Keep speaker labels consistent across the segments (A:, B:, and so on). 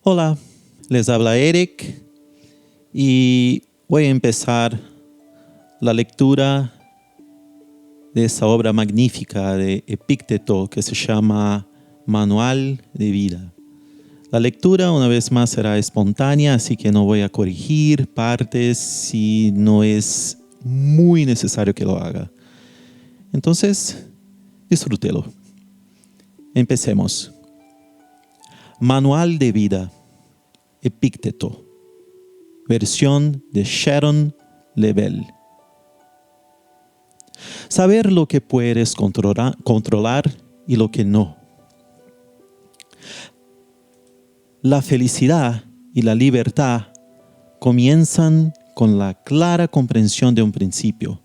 A: Hola, les habla Eric y voy a empezar la lectura de esta obra magnífica de Epicteto que se llama Manual de Vida. La lectura una vez más será espontánea, así que no voy a corregir partes si no es muy necesario que lo haga. Entonces, disfrútelo. Empecemos. Manual de Vida. Epicteto, versión de Sharon Lebel. Saber lo que puedes controlar y lo que no. La felicidad y la libertad comienzan con la clara comprensión de un principio.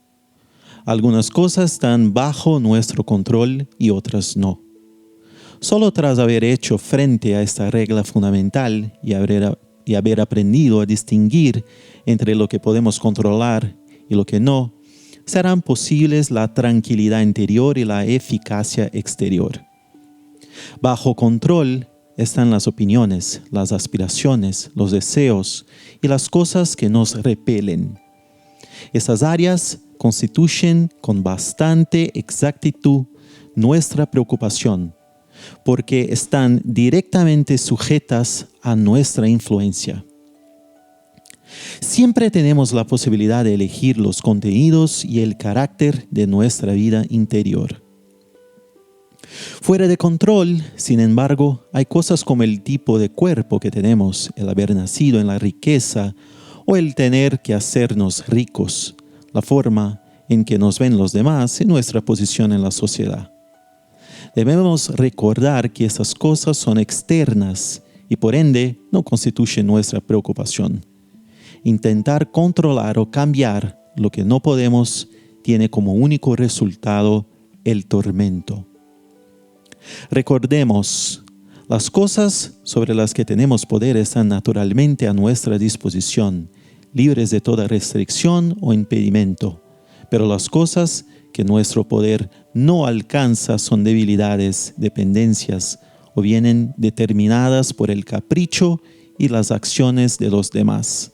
A: Algunas cosas están bajo nuestro control y otras no. Solo tras haber hecho frente a esta regla fundamental y haber aprendido a distinguir entre lo que podemos controlar y lo que no, serán posibles la tranquilidad interior y la eficacia exterior. Bajo control están las opiniones, las aspiraciones, los deseos y las cosas que nos repelen. Esas áreas constituyen con bastante exactitud nuestra preocupación, porque están directamente sujetas a nuestra influencia. Siempre tenemos la posibilidad de elegir los contenidos y el carácter de nuestra vida interior. Fuera de control, sin embargo, hay cosas como el tipo de cuerpo que tenemos, el haber nacido en la riqueza o el tener que hacernos ricos, la forma en que nos ven los demás y nuestra posición en la sociedad. Debemos recordar que esas cosas son externas y por ende no constituyen nuestra preocupación. Intentar controlar o cambiar lo que no podemos tiene como único resultado el tormento. Recordemos, las cosas sobre las que tenemos poder están naturalmente a nuestra disposición, libres de toda restricción o impedimento, pero las cosas que nuestro poder no alcanza son debilidades, dependencias o vienen determinadas por el capricho y las acciones de los demás.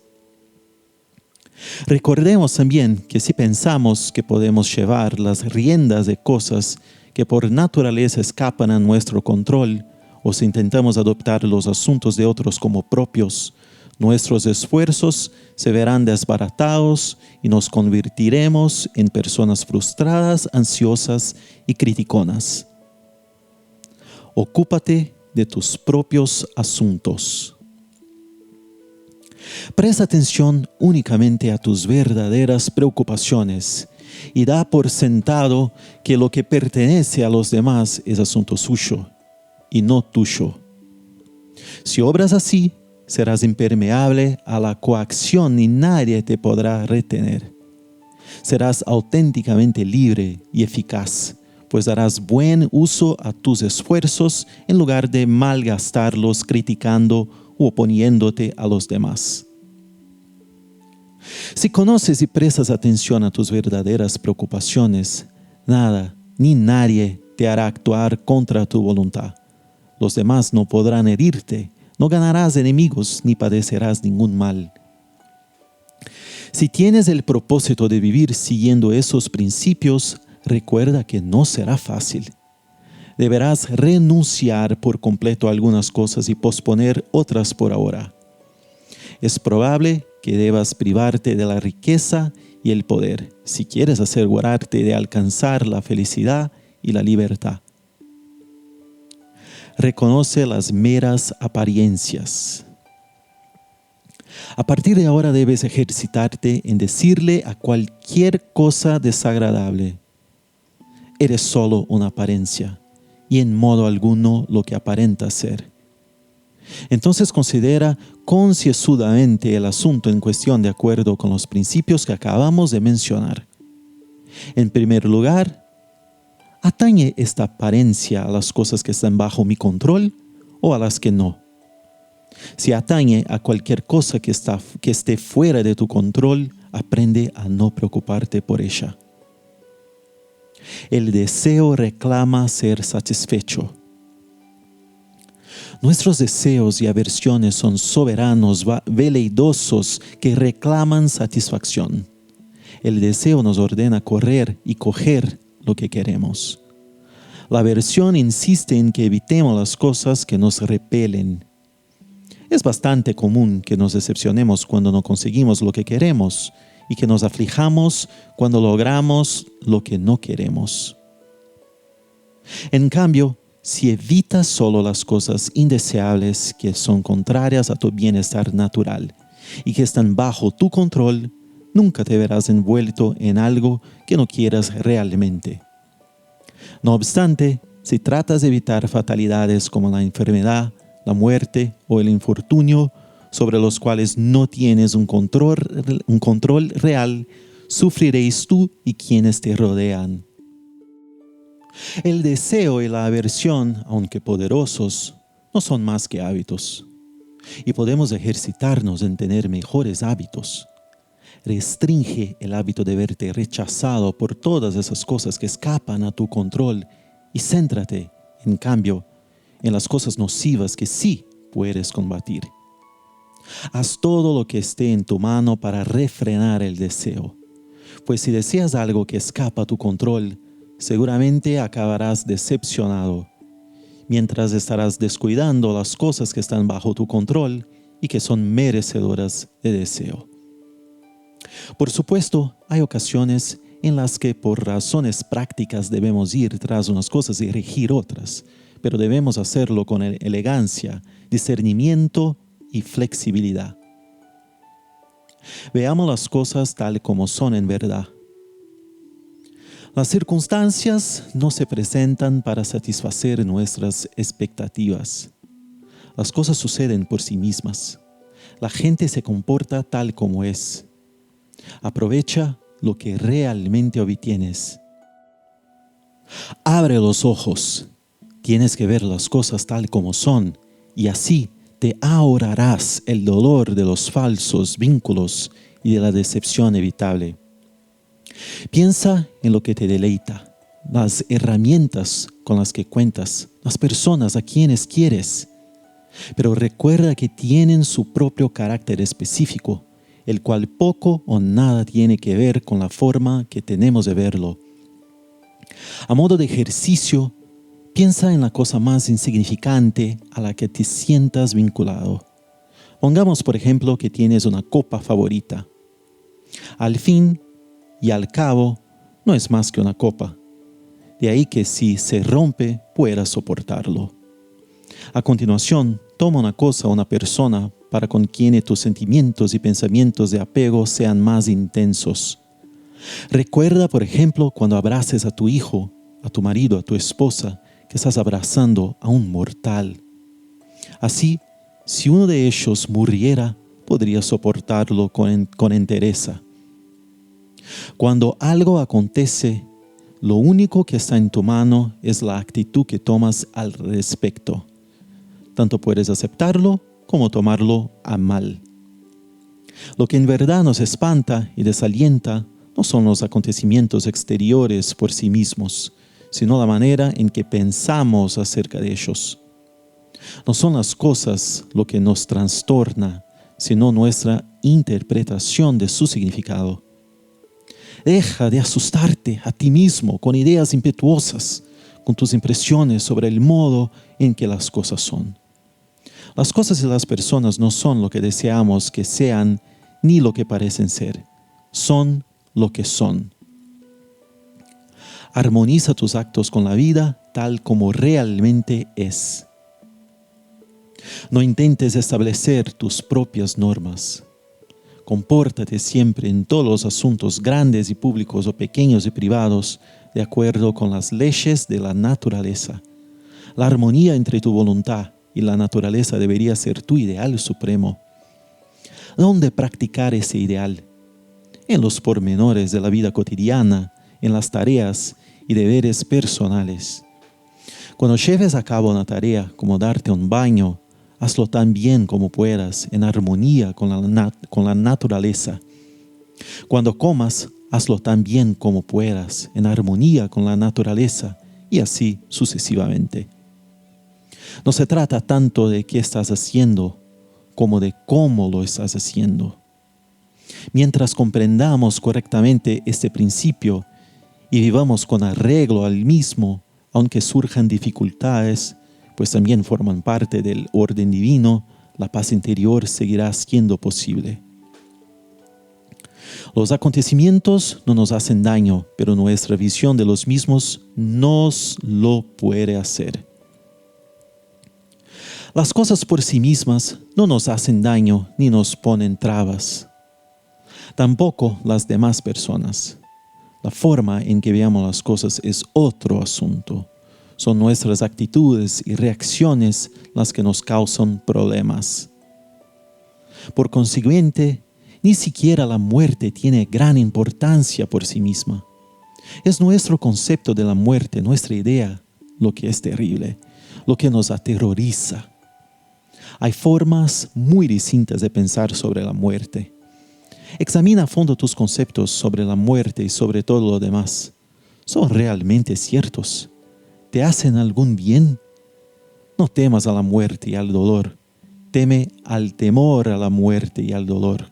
A: Recordemos también que si pensamos que podemos llevar las riendas de cosas que por naturaleza escapan a nuestro control, o si intentamos adoptar los asuntos de otros como propios, nuestros esfuerzos se verán desbaratados y nos convertiremos en personas frustradas, ansiosas y criticonas. Ocúpate de tus propios asuntos. Presta atención únicamente a tus verdaderas preocupaciones y da por sentado que lo que pertenece a los demás es asunto suyo y no tuyo. Si obras así, serás impermeable a la coacción y nadie te podrá retener. Serás auténticamente libre y eficaz, pues darás buen uso a tus esfuerzos en lugar de malgastarlos criticando u oponiéndote a los demás. Si conoces y prestas atención a tus verdaderas preocupaciones, nada ni nadie te hará actuar contra tu voluntad. Los demás no podrán herirte. No ganarás enemigos ni padecerás ningún mal. Si tienes el propósito de vivir siguiendo esos principios, recuerda que no será fácil. Deberás renunciar por completo a algunas cosas y posponer otras por ahora. Es probable que debas privarte de la riqueza y el poder si quieres asegurarte de alcanzar la felicidad y la libertad. Reconoce las meras apariencias. A partir de ahora debes ejercitarte en decirle a cualquier cosa desagradable: eres solo una apariencia y en modo alguno lo que aparenta ser. Entonces considera concienzudamente el asunto en cuestión de acuerdo con los principios que acabamos de mencionar. En primer lugar, ¿atañe esta apariencia a las cosas que están bajo mi control o a las que no? Si atañe a cualquier cosa que esté fuera de tu control, aprende a no preocuparte por ella. El deseo reclama ser satisfecho. Nuestros deseos y aversiones son soberanos, veleidosos, que reclaman satisfacción. El deseo nos ordena correr y coger lo que queremos. La aversión insiste en que evitemos las cosas que nos repelen. Es bastante común que nos decepcionemos cuando no conseguimos lo que queremos y que nos aflijamos cuando logramos lo que no queremos. En cambio, si evitas solo las cosas indeseables que son contrarias a tu bienestar natural y que están bajo tu control, nunca te verás envuelto en algo que no quieras realmente. No obstante, si tratas de evitar fatalidades como la enfermedad, la muerte o el infortunio, sobre los cuales no tienes un control real, sufriréis tú y quienes te rodean. El deseo y la aversión, aunque poderosos, no son más que hábitos. Y podemos ejercitarnos en tener mejores hábitos. Restringe el hábito de verte rechazado por todas esas cosas que escapan a tu control y céntrate, en cambio, en las cosas nocivas que sí puedes combatir. Haz todo lo que esté en tu mano para refrenar el deseo, pues si deseas algo que escapa a tu control, seguramente acabarás decepcionado, mientras estarás descuidando las cosas que están bajo tu control y que son merecedoras de deseo. Por supuesto, hay ocasiones en las que por razones prácticas debemos ir tras unas cosas y elegir otras, pero debemos hacerlo con elegancia, discernimiento y flexibilidad. Veamos las cosas tal como son en verdad. Las circunstancias no se presentan para satisfacer nuestras expectativas. Las cosas suceden por sí mismas. La gente se comporta tal como es. Aprovecha lo que realmente obtienes. Abre los ojos. Tienes que ver las cosas tal como son y así te ahorrarás el dolor de los falsos vínculos y de la decepción evitable. Piensa en lo que te deleita, las herramientas con las que cuentas, las personas a quienes quieres. Pero recuerda que tienen su propio carácter específico, el cual poco o nada tiene que ver con la forma que tenemos de verlo. A modo de ejercicio, piensa en la cosa más insignificante a la que te sientas vinculado. Pongamos, por ejemplo, que tienes una copa favorita. Al fin y al cabo, no es más que una copa. De ahí que si se rompe, puedas soportarlo. A continuación, toma una cosa o una persona para con quien tus sentimientos y pensamientos de apego sean más intensos. Recuerda, por ejemplo, cuando abraces a tu hijo, a tu marido, a tu esposa, que estás abrazando a un mortal. Así, si uno de ellos muriera, podrías soportarlo con entereza. Cuando algo acontece, lo único que está en tu mano es la actitud que tomas al respecto. Tanto puedes aceptarlo como tomarlo a mal. Lo que en verdad nos espanta y desalienta no son los acontecimientos exteriores por sí mismos, sino la manera en que pensamos acerca de ellos. No son las cosas lo que nos trastorna, sino nuestra interpretación de su significado. Deja de asustarte a ti mismo con ideas impetuosas, con tus impresiones sobre el modo en que las cosas son. Las cosas y las personas no son lo que deseamos que sean ni lo que parecen ser. Son lo que son. Armoniza tus actos con la vida tal como realmente es. No intentes establecer tus propias normas. Compórtate siempre en todos los asuntos grandes y públicos o pequeños y privados de acuerdo con las leyes de la naturaleza. La armonía entre tu voluntad y la naturaleza debería ser tu ideal supremo. ¿Dónde practicar ese ideal? En los pormenores de la vida cotidiana, en las tareas y deberes personales. Cuando lleves a cabo una tarea como darte un baño, hazlo tan bien como puedas, en armonía con la naturaleza. Cuando comas, hazlo tan bien como puedas, en armonía con la naturaleza, y así sucesivamente. No se trata tanto de qué estás haciendo como de cómo lo estás haciendo. Mientras comprendamos correctamente este principio y vivamos con arreglo al mismo, aunque surjan dificultades, pues también forman parte del orden divino, la paz interior seguirá siendo posible. Los acontecimientos no nos hacen daño, pero nuestra visión de los mismos nos lo puede hacer. Las cosas por sí mismas no nos hacen daño ni nos ponen trabas. Tampoco las demás personas. La forma en que veamos las cosas es otro asunto. Son nuestras actitudes y reacciones las que nos causan problemas. Por consiguiente, ni siquiera la muerte tiene gran importancia por sí misma. Es nuestro concepto de la muerte, nuestra idea, lo que es terrible, lo que nos aterroriza. Hay formas muy distintas de pensar sobre la muerte. Examina a fondo tus conceptos sobre la muerte y sobre todo lo demás. ¿Son realmente ciertos? ¿Te hacen algún bien? No temas a la muerte y al dolor. Teme al temor a la muerte y al dolor.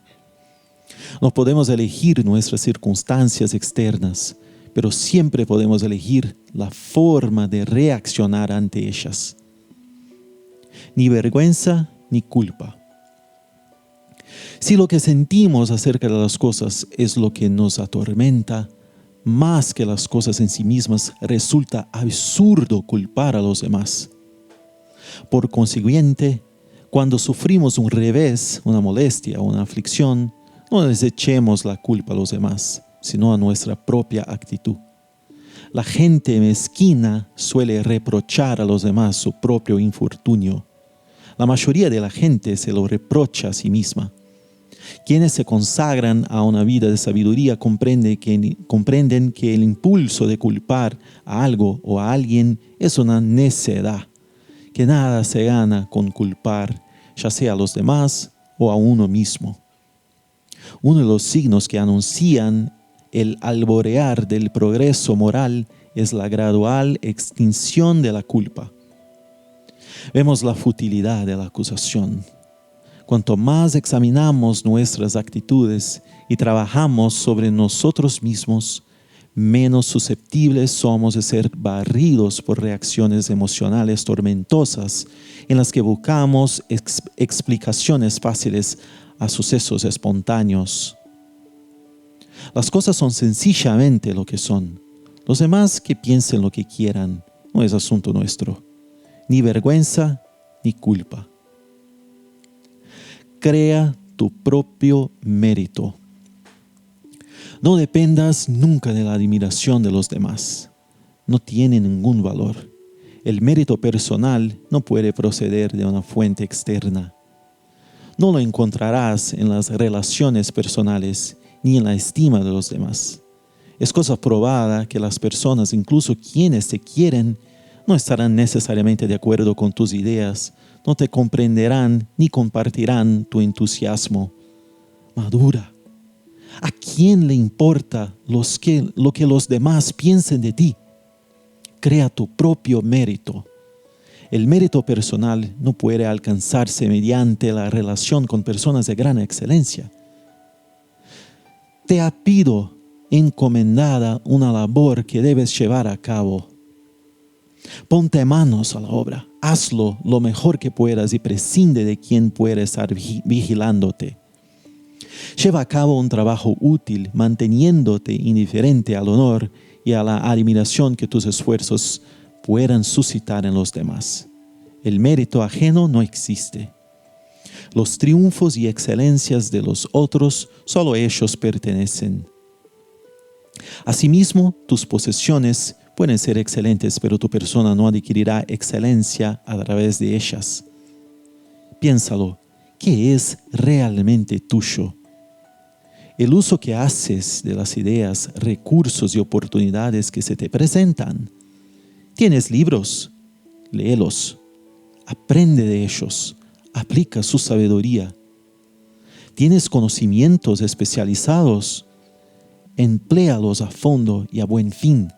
A: No podemos elegir nuestras circunstancias externas, pero siempre podemos elegir la forma de reaccionar ante ellas. Ni vergüenza ni culpa. Si lo que sentimos acerca de las cosas es lo que nos atormenta, más que las cosas en sí mismas, resulta absurdo culpar a los demás. Por consiguiente, cuando sufrimos un revés, una molestia o una aflicción, no les echemos la culpa a los demás, sino a nuestra propia actitud. La gente mezquina suele reprochar a los demás su propio infortunio. La mayoría de la gente se lo reprocha a sí misma. Quienes se consagran a una vida de sabiduría comprenden que el impulso de culpar a algo o a alguien es una necedad, que nada se gana con culpar, ya sea a los demás o a uno mismo. Uno de los signos que anuncian el alborear del progreso moral es la gradual extinción de la culpa. Vemos la futilidad de la acusación. Cuanto más examinamos nuestras actitudes y trabajamos sobre nosotros mismos, menos susceptibles somos de ser barridos por reacciones emocionales tormentosas en las que buscamos explicaciones fáciles a sucesos espontáneos. Las cosas son sencillamente lo que son. Los demás que piensen lo que quieran, no es asunto nuestro. Ni vergüenza ni culpa. Crea tu propio mérito. No dependas nunca de la admiración de los demás. No tiene ningún valor. El mérito personal no puede proceder de una fuente externa. No lo encontrarás en las relaciones personales ni en la estima de los demás. Es cosa probada que las personas, incluso quienes te quieren, no estarán necesariamente de acuerdo con tus ideas, no te comprenderán ni compartirán tu entusiasmo. Madura. ¿A quién le importa lo que los demás piensen de ti? Crea tu propio mérito. El mérito personal no puede alcanzarse mediante la relación con personas de gran excelencia. Te pido encomendada una labor que debes llevar a cabo. Ponte manos a la obra, hazlo lo mejor que puedas y prescinde de quien pueda estar vigilándote. Lleva a cabo un trabajo útil, manteniéndote indiferente al honor y a la admiración que tus esfuerzos puedan suscitar en los demás. El mérito ajeno no existe. Los triunfos y excelencias de los otros, solo ellos pertenecen. Asimismo, tus posesiones pueden ser excelentes, pero tu persona no adquirirá excelencia a través de ellas. Piénsalo, ¿qué es realmente tuyo? El uso que haces de las ideas, recursos y oportunidades que se te presentan. ¿Tienes libros? Léelos. Aprende de ellos. Aplica su sabiduría. ¿Tienes conocimientos especializados? Empléalos a fondo y a buen fin.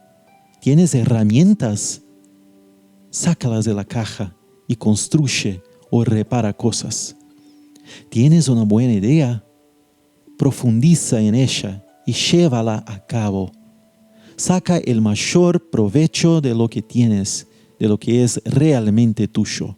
A: ¿Tienes herramientas? Sácalas de la caja y construye o repara cosas. ¿Tienes una buena idea? Profundiza en ella y llévala a cabo. Saca el mayor provecho de lo que tienes, de lo que es realmente tuyo.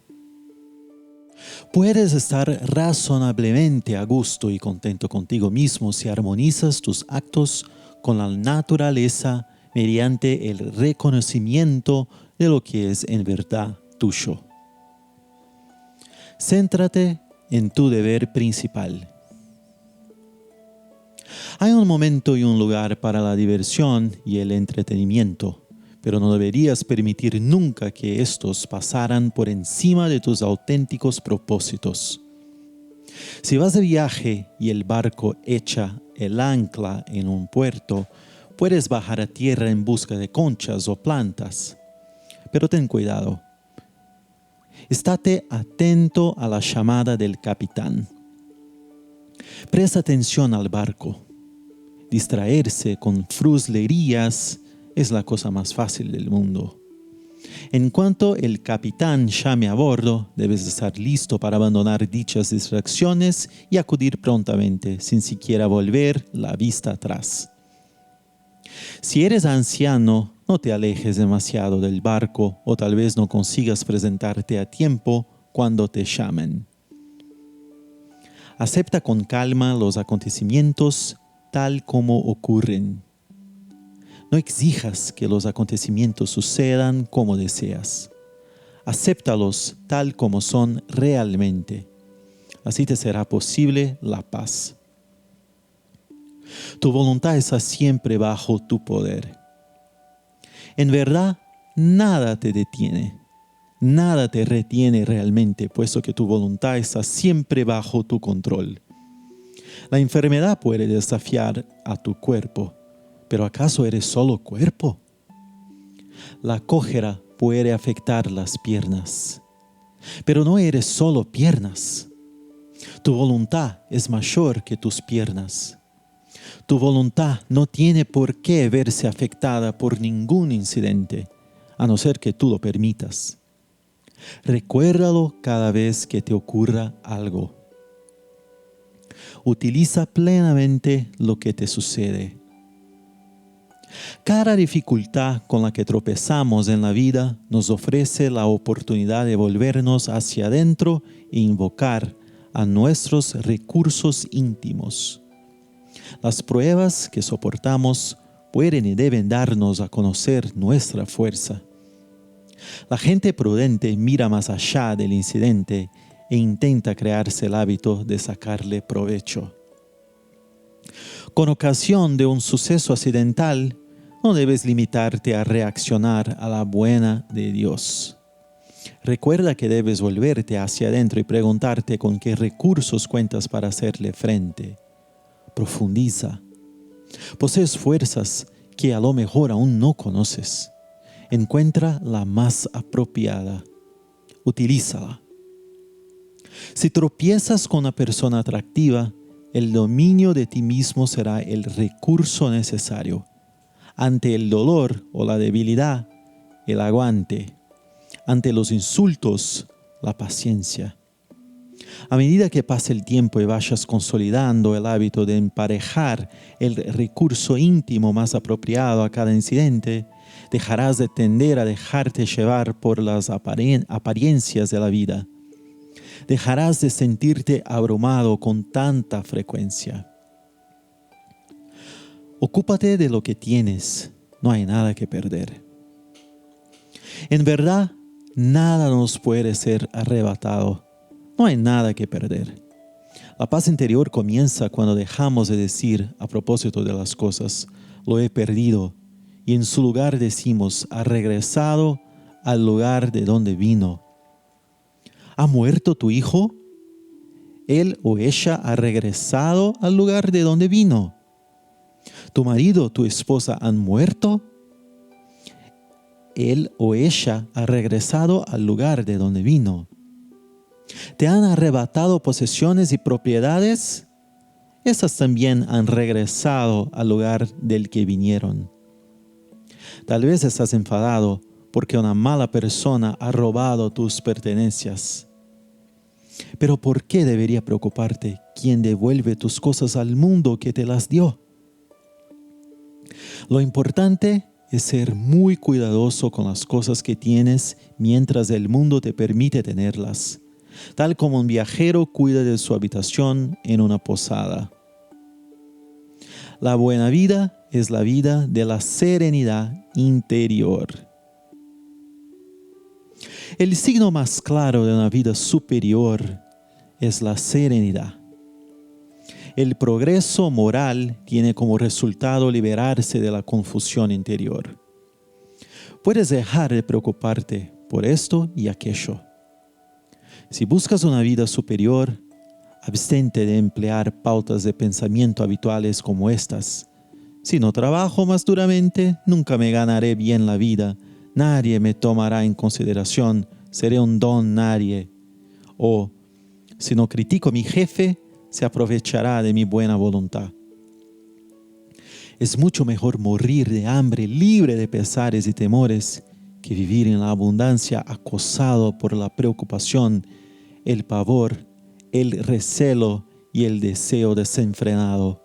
A: Puedes estar razonablemente a gusto y contento contigo mismo si armonizas tus actos con la naturaleza mediante el reconocimiento de lo que es en verdad tuyo. Céntrate en tu deber principal. Hay un momento y un lugar para la diversión y el entretenimiento, pero no deberías permitir nunca que estos pasaran por encima de tus auténticos propósitos. Si vas de viaje y el barco echa el ancla en un puerto, puedes bajar a tierra en busca de conchas o plantas. Pero ten cuidado. Estate atento a la llamada del capitán. Presta atención al barco. Distraerse con fruslerías es la cosa más fácil del mundo. En cuanto el capitán llame a bordo, debes estar listo para abandonar dichas distracciones y acudir prontamente, sin siquiera volver la vista atrás. Si eres anciano, no te alejes demasiado del barco o tal vez no consigas presentarte a tiempo cuando te llamen. Acepta con calma los acontecimientos tal como ocurren. No exijas que los acontecimientos sucedan como deseas. Acéptalos tal como son realmente. Así te será posible la paz. Tu voluntad está siempre bajo tu poder. En verdad, nada te detiene. Nada te retiene realmente, puesto que tu voluntad está siempre bajo tu control. La enfermedad puede desafiar a tu cuerpo, pero ¿acaso eres solo cuerpo? La cojera puede afectar las piernas, pero no eres solo piernas. Tu voluntad es mayor que tus piernas. Tu voluntad no tiene por qué verse afectada por ningún incidente, a no ser que tú lo permitas. Recuérdalo cada vez que te ocurra algo. Utiliza plenamente lo que te sucede. Cada dificultad con la que tropezamos en la vida nos ofrece la oportunidad de volvernos hacia adentro e invocar a nuestros recursos íntimos. Las pruebas que soportamos pueden y deben darnos a conocer nuestra fuerza. La gente prudente mira más allá del incidente e intenta crearse el hábito de sacarle provecho. Con ocasión de un suceso accidental, no debes limitarte a reaccionar a la buena de Dios. Recuerda que debes volverte hacia adentro y preguntarte con qué recursos cuentas para hacerle frente. Profundiza. Posees fuerzas que a lo mejor aún no conoces. Encuentra la más apropiada. Utilízala. Si tropiezas con una persona atractiva, el dominio de ti mismo será el recurso necesario. Ante el dolor o la debilidad, el aguante. Ante los insultos, la paciencia. A medida que pase el tiempo y vayas consolidando el hábito de emparejar el recurso íntimo más apropiado a cada incidente, dejarás de tender a dejarte llevar por las apariencias de la vida. Dejarás de sentirte abrumado con tanta frecuencia. Ocúpate de lo que tienes, no hay nada que perder. En verdad, nada nos puede ser arrebatado, no hay nada que perder. La paz interior comienza cuando dejamos de decir a propósito de las cosas, lo he perdido, y en su lugar decimos, ha regresado al lugar de donde vino. ¿Ha muerto tu hijo? Él o ella ha regresado al lugar de donde vino. ¿Tu marido, tu esposa han muerto? Él o ella ha regresado al lugar de donde vino. ¿Te han arrebatado posesiones y propiedades? Esas también han regresado al lugar del que vinieron. Tal vez estás enfadado porque una mala persona ha robado tus pertenencias. Pero ¿por qué debería preocuparte quién devuelve tus cosas al mundo que te las dio? Lo importante es ser muy cuidadoso con las cosas que tienes mientras el mundo te permite tenerlas, tal como un viajero cuida de su habitación en una posada. La buena vida es la vida de la serenidad interior. El signo más claro de una vida superior es la serenidad. El progreso moral tiene como resultado liberarse de la confusión interior. Puedes dejar de preocuparte por esto y aquello. Si buscas una vida superior, abstente de emplear pautas de pensamiento habituales como estas. Si no trabajo más duramente, nunca me ganaré bien la vida. Nadie me tomará en consideración, seré un don nadie. O, si no critico a mi jefe, se aprovechará de mi buena voluntad. Es mucho mejor morir de hambre libre de pesares y temores que vivir en la abundancia acosado por la preocupación, el pavor, el recelo y el deseo desenfrenado.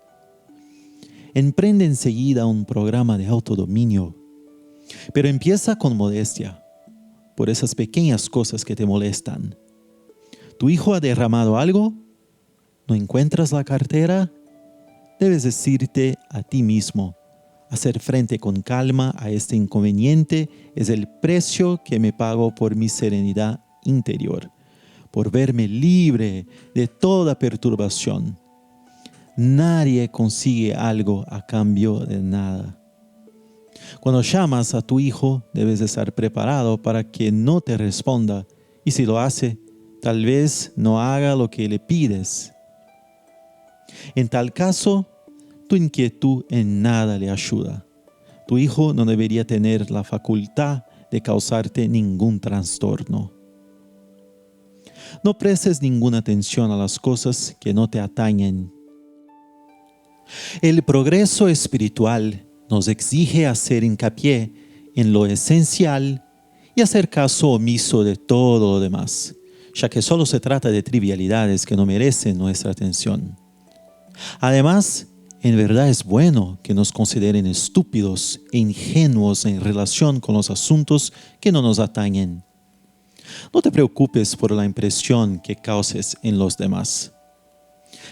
A: Emprende enseguida un programa de autodominio, pero empieza con modestia, por esas pequeñas cosas que te molestan. ¿Tu hijo ha derramado algo? ¿No encuentras la cartera? Debes decirte a ti mismo, hacer frente con calma a este inconveniente es el precio que me pago por mi serenidad interior, por verme libre de toda perturbación. Nadie consigue algo a cambio de nada. Cuando llamas a tu hijo, debes estar preparado para que no te responda, y si lo hace, tal vez no haga lo que le pides. En tal caso, tu inquietud en nada le ayuda. Tu hijo no debería tener la facultad de causarte ningún trastorno. No prestes ninguna atención a las cosas que no te atañen. El progreso espiritual nos exige hacer hincapié en lo esencial y hacer caso omiso de todo lo demás, ya que solo se trata de trivialidades que no merecen nuestra atención. Además, en verdad es bueno que nos consideren estúpidos e ingenuos en relación con los asuntos que no nos atañen. No te preocupes por la impresión que causes en los demás.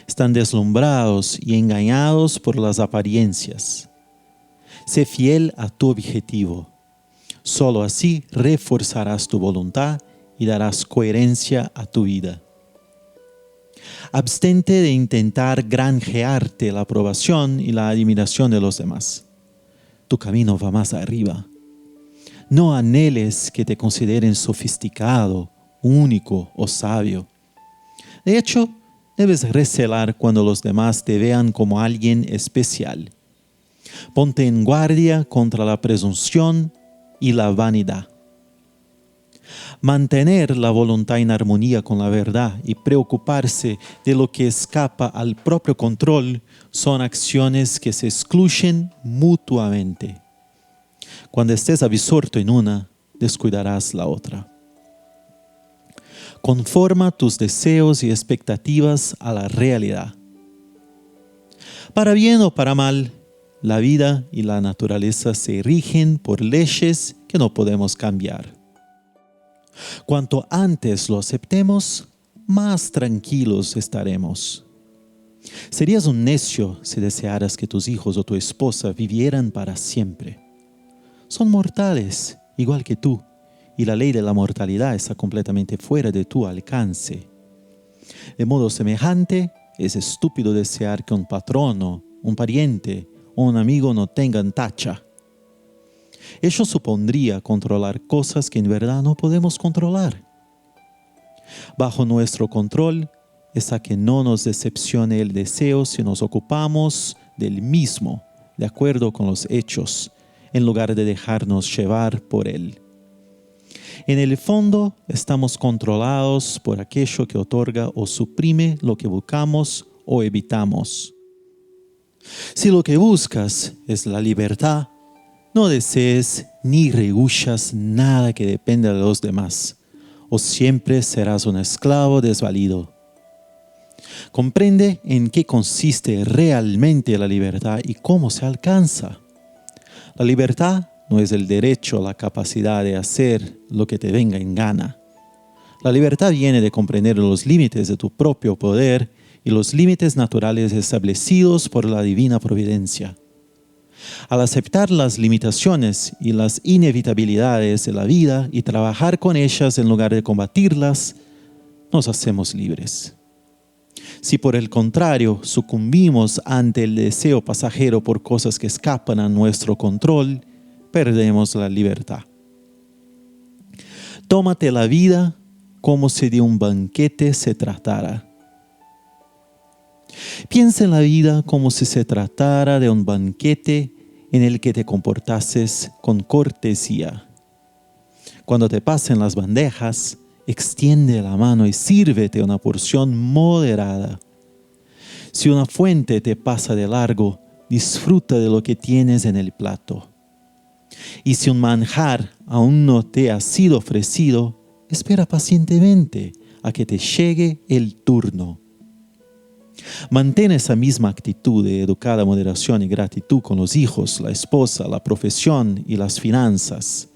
A: Están deslumbrados y engañados por las apariencias. Sé fiel a tu objetivo. Solo así reforzarás tu voluntad y darás coherencia a tu vida. Abstente de intentar granjearte la aprobación y la admiración de los demás. Tu camino va más arriba. No anheles que te consideren sofisticado, único o sabio. De hecho, debes recelar cuando los demás te vean como alguien especial. Ponte en guardia contra la presunción y la vanidad. Mantener la voluntad en armonía con la verdad y preocuparse de lo que escapa al propio control son acciones que se excluyen mutuamente. Cuando estés absorto en una, descuidarás la otra. Conforma tus deseos y expectativas a la realidad. Para bien o para mal, la vida y la naturaleza se rigen por leyes que no podemos cambiar. Cuanto antes lo aceptemos, más tranquilos estaremos. Serías un necio si desearas que tus hijos o tu esposa vivieran para siempre. Son mortales, igual que tú, y la ley de la mortalidad está completamente fuera de tu alcance. De modo semejante, es estúpido desear que un patrono, un pariente o un amigo no tengan tacha. Ello supondría controlar cosas que en verdad no podemos controlar. Bajo nuestro control está que no nos decepcione el deseo si nos ocupamos del mismo, de acuerdo con los hechos, en lugar de dejarnos llevar por él. En el fondo, estamos controlados por aquello que otorga o suprime lo que buscamos o evitamos. Si lo que buscas es la libertad, No desees ni rehuyas nada que dependa de los demás, o siempre serás un esclavo desvalido. Comprende en qué consiste realmente la libertad y cómo se alcanza. La libertad no es el derecho o la capacidad de hacer lo que te venga en gana. La libertad viene de comprender los límites de tu propio poder y los límites naturales establecidos por la divina providencia. Al aceptar las limitaciones y las inevitabilidades de la vida y trabajar con ellas en lugar de combatirlas, nos hacemos libres. Si por el contrario sucumbimos ante el deseo pasajero por cosas que escapan a nuestro control, perdemos la libertad. Tómate la vida como si de un banquete se tratara. Piensa en la vida como si se tratara de un banquete en el que te comportases con cortesía. Cuando te pasen las bandejas, extiende la mano y sírvete una porción moderada. Si una fuente te pasa de largo, disfruta de lo que tienes en el plato. Y si un manjar aún no te ha sido ofrecido, espera pacientemente a que te llegue el turno. Mantén esa misma actitud de educada moderación y gratitud con los hijos, la esposa, la profesión y las finanzas.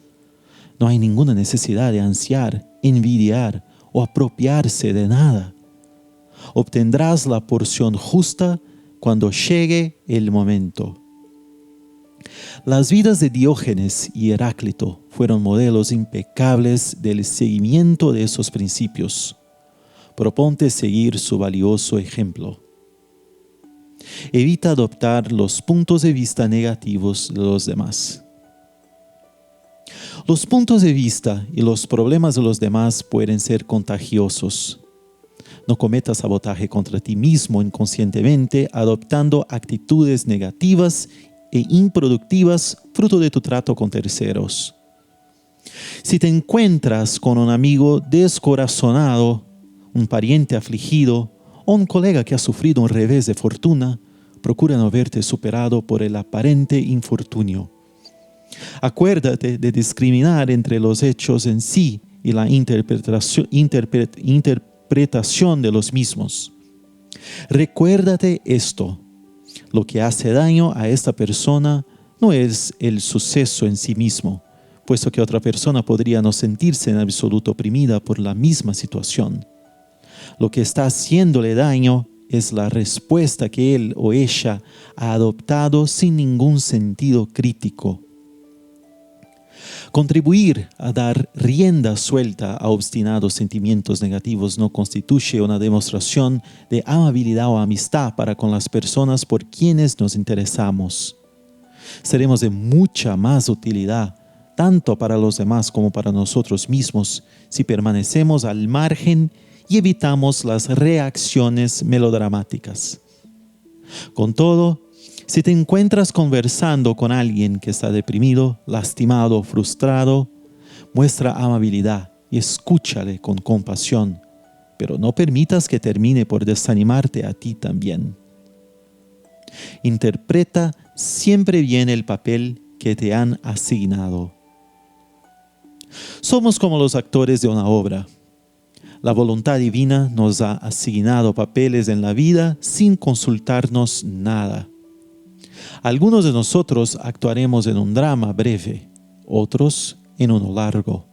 A: No hay ninguna necesidad de ansiar, envidiar o apropiarse de nada. Obtendrás la porción justa cuando llegue el momento. Las vidas de Diógenes y Heráclito fueron modelos impecables del seguimiento de esos principios. Proponte seguir su valioso ejemplo. Evita adoptar los puntos de vista negativos de los demás. Los puntos de vista y los problemas de los demás pueden ser contagiosos. No cometas sabotaje contra ti mismo inconscientemente adoptando actitudes negativas e improductivas fruto de tu trato con terceros. Si te encuentras con un amigo descorazonado, un pariente afligido o un colega que ha sufrido un revés de fortuna, procura no verte superado por el aparente infortunio. Acuérdate de discriminar entre los hechos en sí y la interpretación de los mismos. Recuérdate esto: lo que hace daño a esta persona no es el suceso en sí mismo, puesto que otra persona podría no sentirse en absoluto oprimida por la misma situación. Lo que está haciéndole daño es la respuesta que él o ella ha adoptado sin ningún sentido crítico. Contribuir a dar rienda suelta a obstinados sentimientos negativos no constituye una demostración de amabilidad o amistad para con las personas por quienes nos interesamos. Seremos de mucha más utilidad, tanto para los demás como para nosotros mismos, si permanecemos al margen y evitamos las reacciones melodramáticas. Con todo, si te encuentras conversando con alguien que está deprimido, lastimado o frustrado, muestra amabilidad y escúchale con compasión, pero no permitas que termine por desanimarte a ti también. Interpreta siempre bien el papel que te han asignado. Somos como los actores de una obra. La voluntad divina nos ha asignado papeles en la vida sin consultarnos nada. Algunos de nosotros actuaremos en un drama breve, otros en uno largo.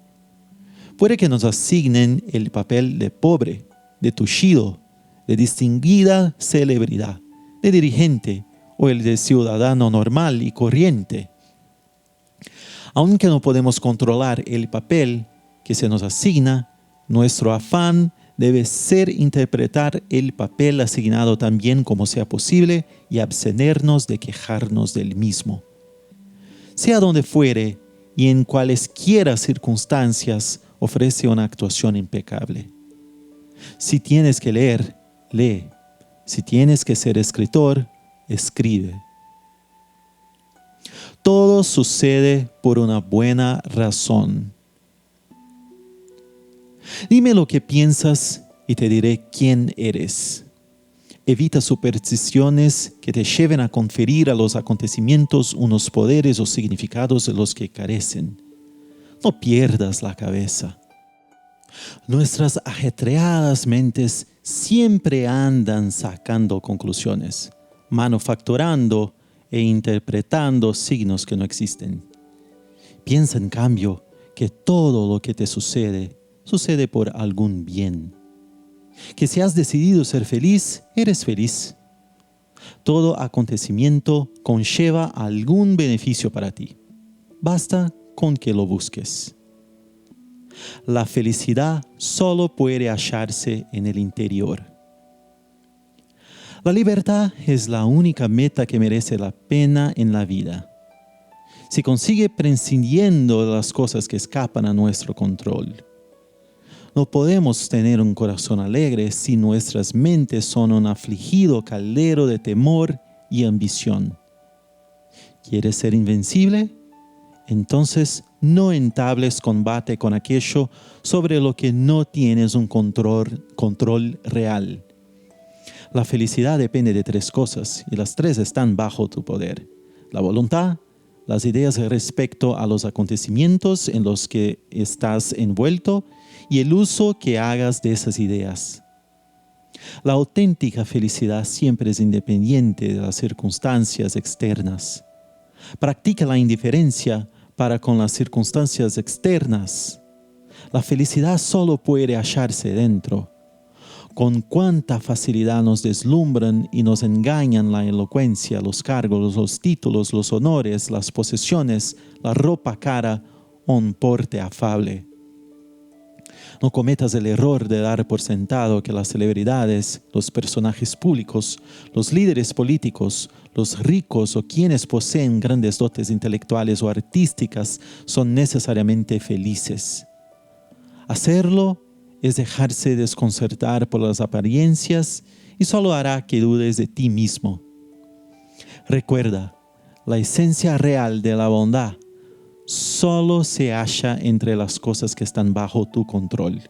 A: Puede que nos asignen el papel de pobre, de tullido, de distinguida celebridad, de dirigente o el de ciudadano normal y corriente. Aunque no podemos controlar el papel que se nos asigna, nuestro afán debe ser interpretar el papel asignado tan bien como sea posible y abstenernos de quejarnos del mismo. Sea donde fuere y en cualesquiera circunstancias, ofrece una actuación impecable. Si tienes que leer, lee. Si tienes que ser escritor, escribe. Todo sucede por una buena razón. Dime lo que piensas y te diré quién eres. Evita supersticiones que te lleven a conferir a los acontecimientos unos poderes o significados de los que carecen. No pierdas la cabeza. Nuestras ajetreadas mentes siempre andan sacando conclusiones, manufacturando e interpretando signos que no existen. Piensa en cambio que todo lo que te sucede por algún bien. Que si has decidido ser feliz, eres feliz. Todo acontecimiento conlleva algún beneficio para ti. Basta con que lo busques. La felicidad solo puede hallarse en el interior. La libertad es la única meta que merece la pena en la vida. Se consigue prescindiendo de las cosas que escapan a nuestro control. No podemos tener un corazón alegre si nuestras mentes son un afligido caldero de temor y ambición. ¿Quieres ser invencible? Entonces no entables combate con aquello sobre lo que no tienes un control real. La felicidad depende de 3 cosas y las 3 están bajo tu poder: la voluntad, las ideas respecto a los acontecimientos en los que estás envuelto y el uso que hagas de esas ideas. La auténtica felicidad siempre es independiente de las circunstancias externas. Practica la indiferencia para con las circunstancias externas. La felicidad solo puede hallarse dentro. Con cuánta facilidad nos deslumbran y nos engañan la elocuencia, los cargos, los títulos, los honores, las posesiones, la ropa cara o un porte afable. No cometas el error de dar por sentado que las celebridades, los personajes públicos, los líderes políticos, los ricos o quienes poseen grandes dotes intelectuales o artísticas son necesariamente felices. Hacerlo es dejarse desconcertar por las apariencias y solo hará que dudes de ti mismo. Recuerda, la esencia real de la bondad solo se halla entre las cosas que están bajo tu control.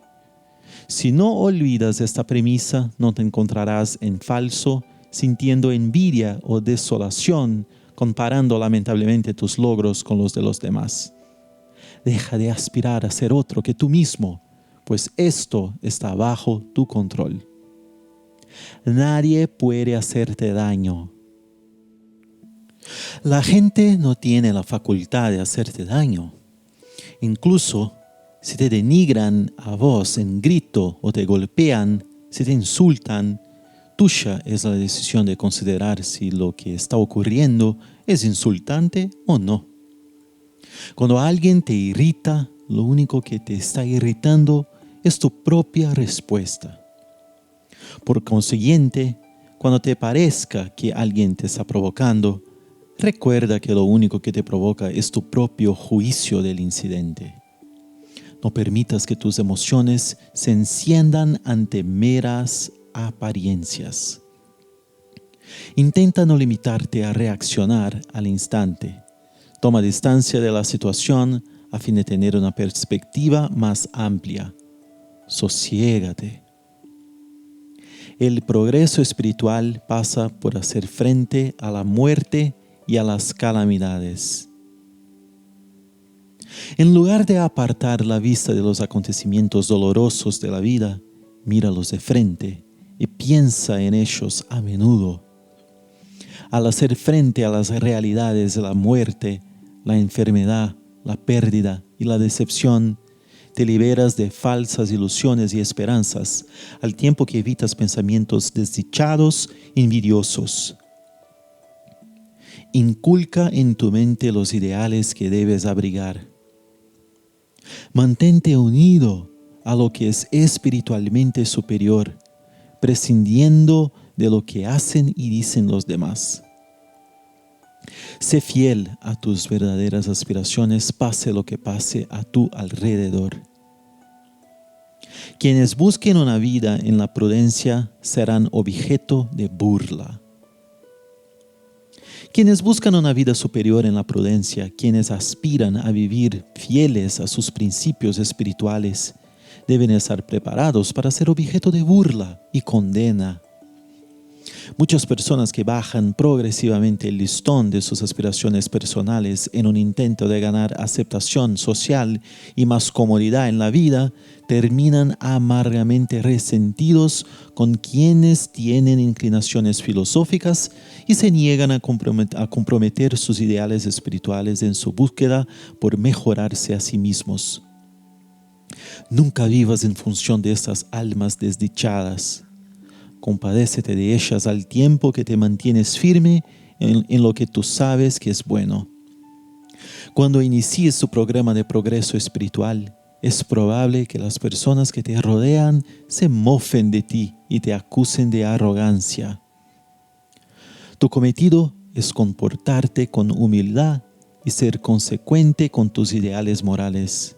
A: Si no olvidas esta premisa, no te encontrarás en falso, sintiendo envidia o desolación, comparando lamentablemente tus logros con los de los demás. Deja de aspirar a ser otro que tú mismo, pues esto está bajo tu control. Nadie puede hacerte daño. La gente no tiene la facultad de hacerte daño. Incluso si te denigran a voz en grito o te golpean, si te insultan, tuya es la decisión de considerar si lo que está ocurriendo es insultante o no. Cuando alguien te irrita, lo único que te está irritando es tu propia respuesta. Por consiguiente, cuando te parezca que alguien te está provocando, recuerda que lo único que te provoca es tu propio juicio del incidente. No permitas que tus emociones se enciendan ante meras apariencias. Intenta no limitarte a reaccionar al instante. Toma distancia de la situación a fin de tener una perspectiva más amplia. Sosiégate. El progreso espiritual pasa por hacer frente a la muerte y a las calamidades. En lugar de apartar la vista de los acontecimientos dolorosos de la vida, míralos de frente y piensa en ellos a menudo. Al hacer frente a las realidades de la muerte, la enfermedad, la pérdida y la decepción, te liberas de falsas ilusiones y esperanzas, al tiempo que evitas pensamientos desdichados y envidiosos. Inculca en tu mente los ideales que debes abrigar. Mantente unido a lo que es espiritualmente superior, prescindiendo de lo que hacen y dicen los demás. Sé fiel a tus verdaderas aspiraciones, pase lo que pase a tu alrededor. Quienes busquen una vida en la prudencia serán objeto de burla. Quienes buscan una vida superior en la prudencia, quienes aspiran a vivir fieles a sus principios espirituales, deben estar preparados para ser objeto de burla y condena. Muchas personas que bajan progresivamente el listón de sus aspiraciones personales en un intento de ganar aceptación social y más comodidad en la vida, terminan amargamente resentidos con quienes tienen inclinaciones filosóficas y se niegan a comprometer sus ideales espirituales en su búsqueda por mejorarse a sí mismos. Nunca vivas en función de estas almas desdichadas. Compadécete de ellas al tiempo que te mantienes firme en lo que tú sabes que es bueno. Cuando inicies tu programa de progreso espiritual, es probable que las personas que te rodean se mofen de ti y te acusen de arrogancia. Tu cometido es comportarte con humildad y ser consecuente con tus ideales morales.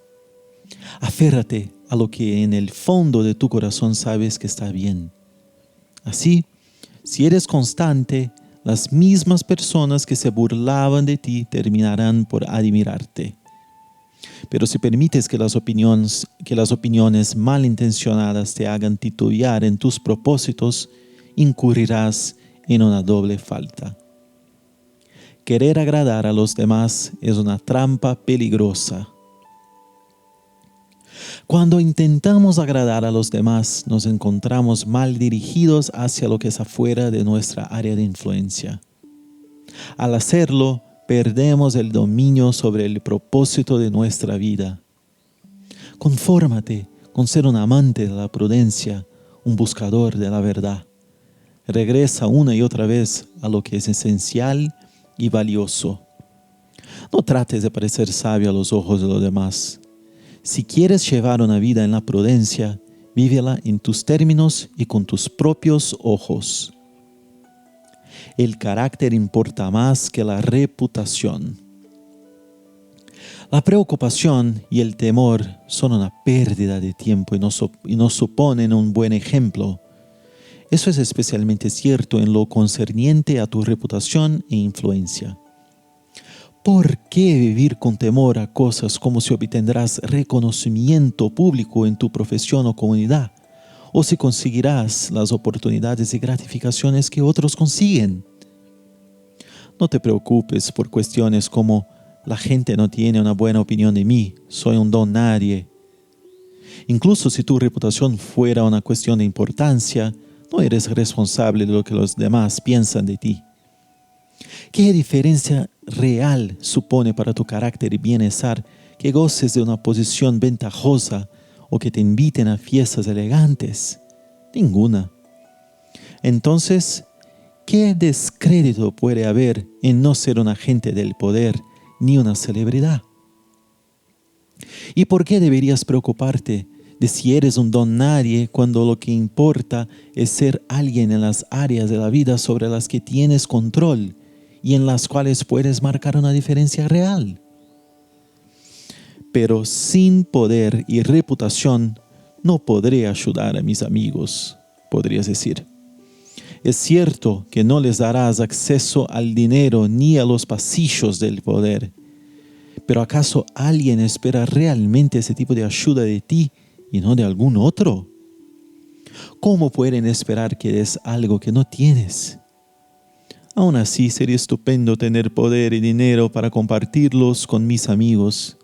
A: Aférrate a lo que en el fondo de tu corazón sabes que está bien. Así, si eres constante, las mismas personas que se burlaban de ti terminarán por admirarte. Pero si permites que las opiniones malintencionadas te hagan titubear en tus propósitos, incurrirás en una doble falta. Querer agradar a los demás es una trampa peligrosa. Cuando intentamos agradar a los demás, nos encontramos mal dirigidos hacia lo que es afuera de nuestra área de influencia. Al hacerlo, perdemos el dominio sobre el propósito de nuestra vida. Confórmate con ser un amante de la prudencia, un buscador de la verdad. Regresa una y otra vez a lo que es esencial y valioso. No trates de parecer sabio a los ojos de los demás. Si quieres llevar una vida en la prudencia, vívela en tus términos y con tus propios ojos. El carácter importa más que la reputación. La preocupación y el temor son una pérdida de tiempo y no suponen un buen ejemplo. Eso es especialmente cierto en lo concerniente a tu reputación e influencia. ¿Por qué vivir con temor a cosas como si obtendrás reconocimiento público en tu profesión o comunidad? ¿O si conseguirás las oportunidades y gratificaciones que otros consiguen? No te preocupes por cuestiones como la gente no tiene una buena opinión de mí, soy un don nadie. Incluso si tu reputación fuera una cuestión de importancia, no eres responsable de lo que los demás piensan de ti. ¿Qué diferencia real supone para tu carácter y bienestar que goces de una posición ventajosa o que te inviten a fiestas elegantes? Ninguna. Entonces, ¿qué descrédito puede haber en no ser un agente del poder ni una celebridad? ¿Y por qué deberías preocuparte de si eres un don nadie cuando lo que importa es ser alguien en las áreas de la vida sobre las que tienes control y en las cuales puedes marcar una diferencia real? Pero sin poder y reputación no podré ayudar a mis amigos, podrías decir. Es cierto que no les darás acceso al dinero ni a los pasillos del poder, pero ¿acaso alguien espera realmente ese tipo de ayuda de ti y no de algún otro? ¿Cómo pueden esperar que des algo que no tienes? Aún así, sería estupendo tener poder y dinero para compartirlos con mis amigos.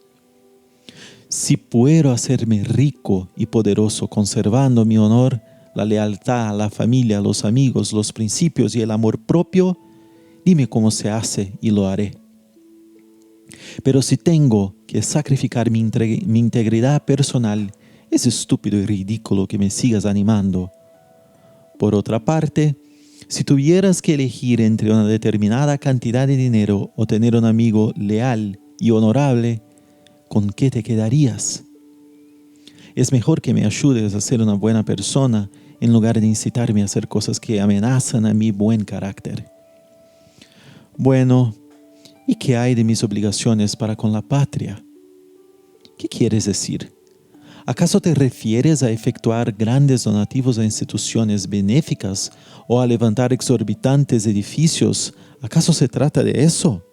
A: Si puedo hacerme rico y poderoso conservando mi honor, la lealtad a la familia, a los amigos, los principios y el amor propio, dime cómo se hace y lo haré. Pero si tengo que sacrificar mi integridad personal, es estúpido y ridículo que me sigas animando. Por otra parte, si tuvieras que elegir entre una determinada cantidad de dinero o tener un amigo leal y honorable, ¿con qué te quedarías? Es mejor que me ayudes a ser una buena persona en lugar de incitarme a hacer cosas que amenazan a mi buen carácter. Bueno, ¿y qué hay de mis obligaciones para con la patria? ¿Qué quieres decir? ¿Acaso te refieres a efectuar grandes donativos a instituciones benéficas o a levantar exorbitantes edificios? ¿Acaso se trata de eso?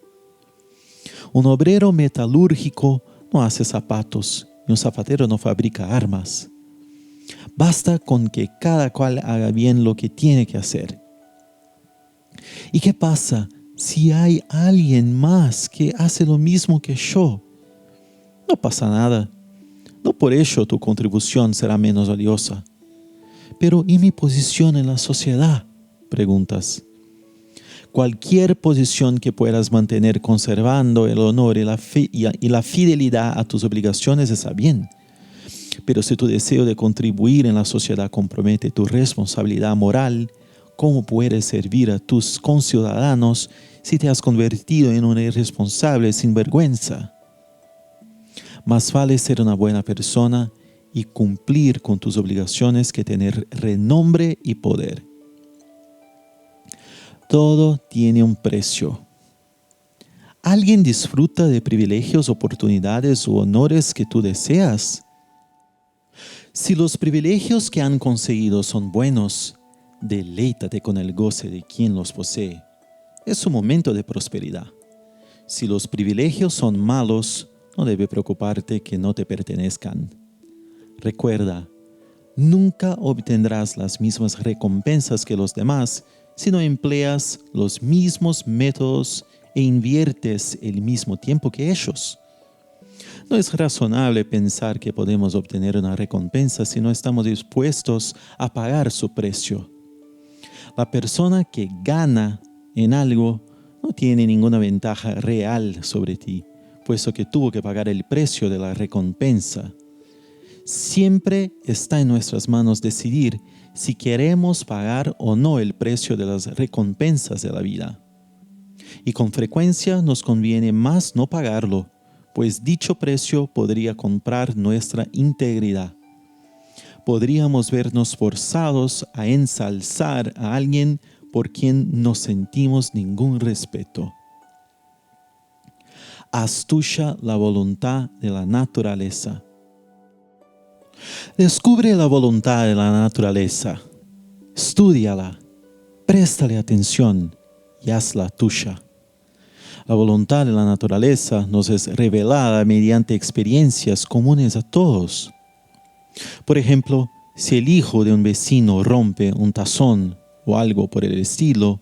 A: Un obrero metalúrgico no hace zapatos y un zapatero no fabrica armas. Basta con que cada cual haga bien lo que tiene que hacer. ¿Y qué pasa si hay alguien más que hace lo mismo que yo? No pasa nada. No por ello tu contribución será menos valiosa. Pero ¿y mi posición en la sociedad?, preguntas. Cualquier posición que puedas mantener conservando el honor y la fidelidad a tus obligaciones está bien. Pero si tu deseo de contribuir en la sociedad compromete tu responsabilidad moral, ¿cómo puedes servir a tus conciudadanos si te has convertido en un irresponsable sin vergüenza? Más vale ser una buena persona y cumplir con tus obligaciones que tener renombre y poder. Todo tiene un precio. ¿Alguien disfruta de privilegios, oportunidades u honores que tú deseas? Si los privilegios que han conseguido son buenos, deleítate con el goce de quien los posee. Es un momento de prosperidad. Si los privilegios son malos, no debe preocuparte que no te pertenezcan. Recuerda, nunca obtendrás las mismas recompensas que los demás si no empleas los mismos métodos e inviertes el mismo tiempo que ellos. No es razonable pensar que podemos obtener una recompensa si no estamos dispuestos a pagar su precio. La persona que gana en algo no tiene ninguna ventaja real sobre ti, puesto que tuvo que pagar el precio de la recompensa. Siempre está en nuestras manos decidir si queremos pagar o no el precio de las recompensas de la vida. Y con frecuencia nos conviene más no pagarlo, pues dicho precio podría comprar nuestra integridad. Podríamos vernos forzados a ensalzar a alguien por quien no sentimos ningún respeto. Haz tuya la voluntad de la naturaleza. Descubre la voluntad de la naturaleza, estúdiala, préstale atención y hazla tuya. La voluntad de la naturaleza nos es revelada mediante experiencias comunes a todos. Por ejemplo, si el hijo de un vecino rompe un tazón o algo por el estilo,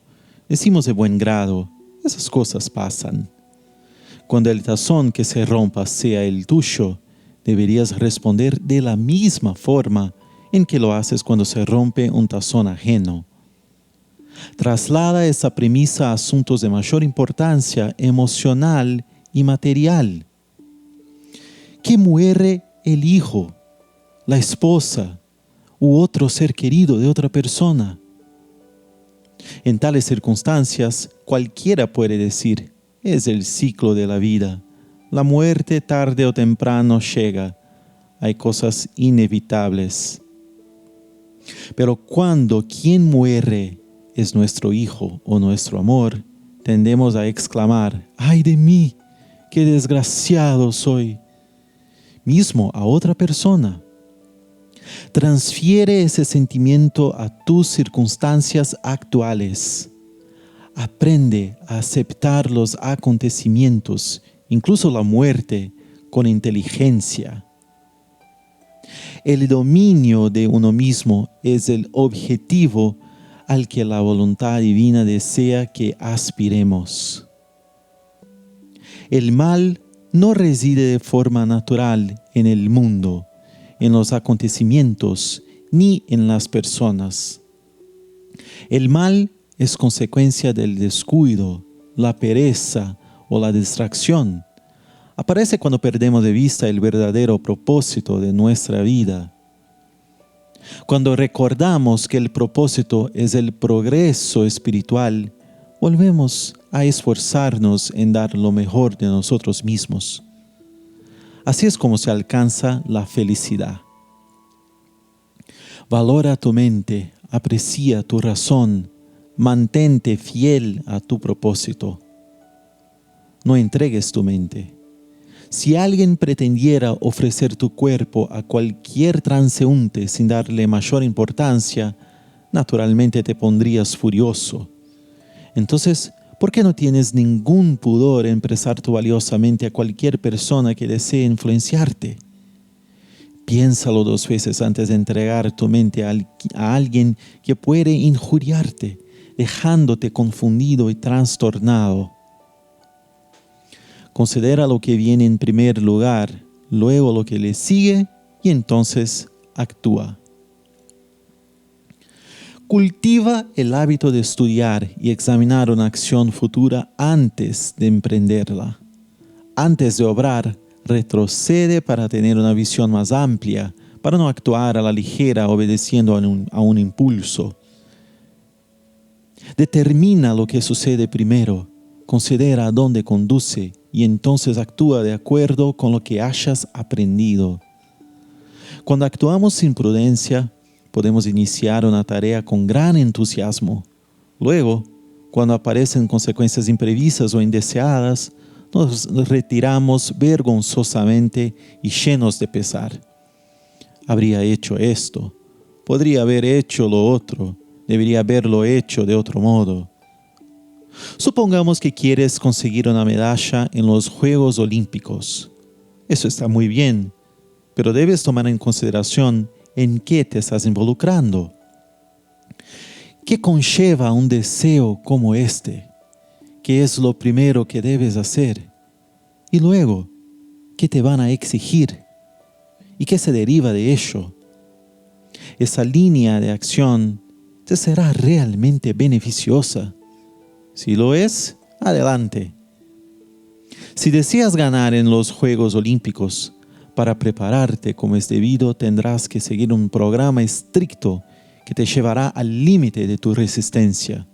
A: decimos de buen grado, esas cosas pasan. Cuando el tazón que se rompa sea el tuyo, deberías responder de la misma forma en que lo haces cuando se rompe un tazón ajeno. Traslada esa premisa a asuntos de mayor importancia emocional y material. ¿Qué muere el hijo, la esposa u otro ser querido de otra persona? En tales circunstancias, cualquiera puede decir, es el ciclo de la vida. La muerte tarde o temprano llega. Hay cosas inevitables. Pero cuando quien muere es nuestro hijo o nuestro amor, tendemos a exclamar, ¡ay de mí! ¡Qué desgraciado soy! Mismo a otra persona. Transfiere ese sentimiento a tus circunstancias actuales. Aprende a aceptar los acontecimientos, incluso la muerte, con inteligencia. El dominio de uno mismo es el objetivo al que la voluntad divina desea que aspiremos. El mal no reside de forma natural en el mundo, en los acontecimientos, ni en las personas. El mal es consecuencia del descuido, la pereza o la distracción. Aparece cuando perdemos de vista el verdadero propósito de nuestra vida. Cuando recordamos que el propósito es el progreso espiritual, volvemos a esforzarnos en dar lo mejor de nosotros mismos. Así es como se alcanza la felicidad. Valora tu mente, aprecia tu razón, mantente fiel a tu propósito. No entregues tu mente. Si alguien pretendiera ofrecer tu cuerpo a cualquier transeúnte sin darle mayor importancia, naturalmente te pondrías furioso. Entonces, ¿por qué no tienes ningún pudor en prestar valiosamente a cualquier persona que desee influenciarte? Piénsalo 2 veces antes de entregar tu mente a alguien que puede injuriarte, dejándote confundido y trastornado. Considera lo que viene en primer lugar, luego lo que le sigue y entonces actúa. Cultiva el hábito de estudiar y examinar una acción futura antes de emprenderla. Antes de obrar, retrocede para tener una visión más amplia, para no actuar a la ligera obedeciendo a un impulso. Determina lo que sucede primero, considera a dónde conduce y entonces actúa de acuerdo con lo que hayas aprendido. Cuando actuamos sin prudencia, podemos iniciar una tarea con gran entusiasmo. Luego, cuando aparecen consecuencias imprevistas o indeseadas, nos retiramos vergonzosamente y llenos de pesar. Habría hecho esto, podría haber hecho lo otro, debería haberlo hecho de otro modo. Supongamos que quieres conseguir una medalla en los Juegos Olímpicos. Eso está muy bien, pero debes tomar en consideración en qué te estás involucrando. ¿Qué conlleva un deseo como este? ¿Qué es lo primero que debes hacer? Y luego, ¿qué te van a exigir? ¿Y qué se deriva de ello? Esa línea de acción te será realmente beneficiosa. Si lo es, adelante. Si deseas ganar en los Juegos Olímpicos, para prepararte como es debido, tendrás que seguir un programa estricto que te llevará al límite de tu resistencia.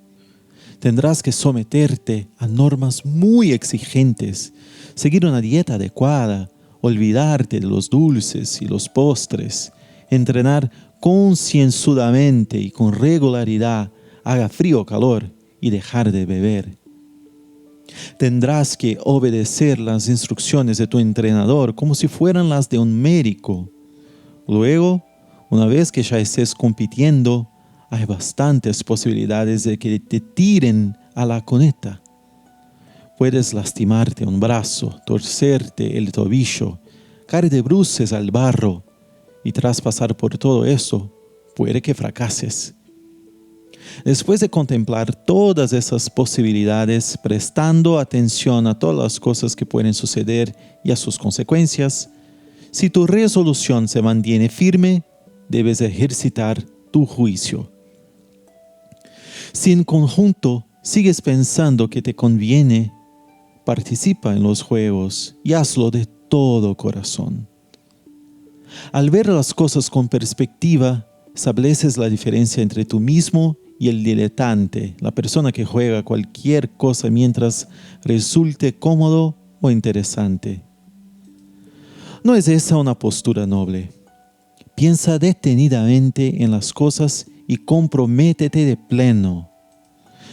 A: Tendrás que someterte a normas muy exigentes, seguir una dieta adecuada, olvidarte de los dulces y los postres, entrenar concienzudamente y con regularidad, haga frío o calor, y dejar de beber. Tendrás que obedecer las instrucciones de tu entrenador como si fueran las de un médico. Luego, una vez que ya estés compitiendo, hay bastantes posibilidades de que te tiren a la cuneta. Puedes lastimarte un brazo, torcerte el tobillo, caer de bruces al barro, y tras pasar por todo eso, puede que fracases. Después de contemplar todas esas posibilidades, prestando atención a todas las cosas que pueden suceder y a sus consecuencias, si tu resolución se mantiene firme, debes ejercitar tu juicio. Si en conjunto sigues pensando que te conviene, participa en los juegos y hazlo de todo corazón. Al ver las cosas con perspectiva, estableces la diferencia entre tú mismo y el diletante, la persona que juega cualquier cosa mientras resulte cómodo o interesante. ¿No es esa una postura noble? Piensa detenidamente en las cosas y comprométete de pleno.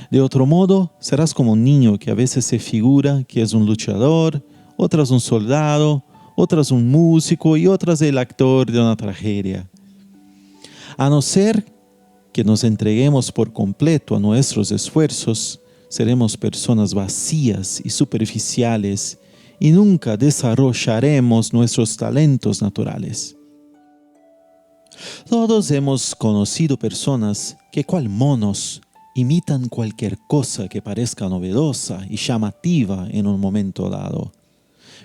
A: De otro modo, serás como un niño que a veces se figura que es un luchador, otras un soldado, otras un músico y otras el actor de una tragedia. A no ser que nos entreguemos por completo a nuestros esfuerzos, seremos personas vacías y superficiales y nunca desarrollaremos nuestros talentos naturales. Todos hemos conocido personas que, cual monos, imitan cualquier cosa que parezca novedosa y llamativa en un momento dado,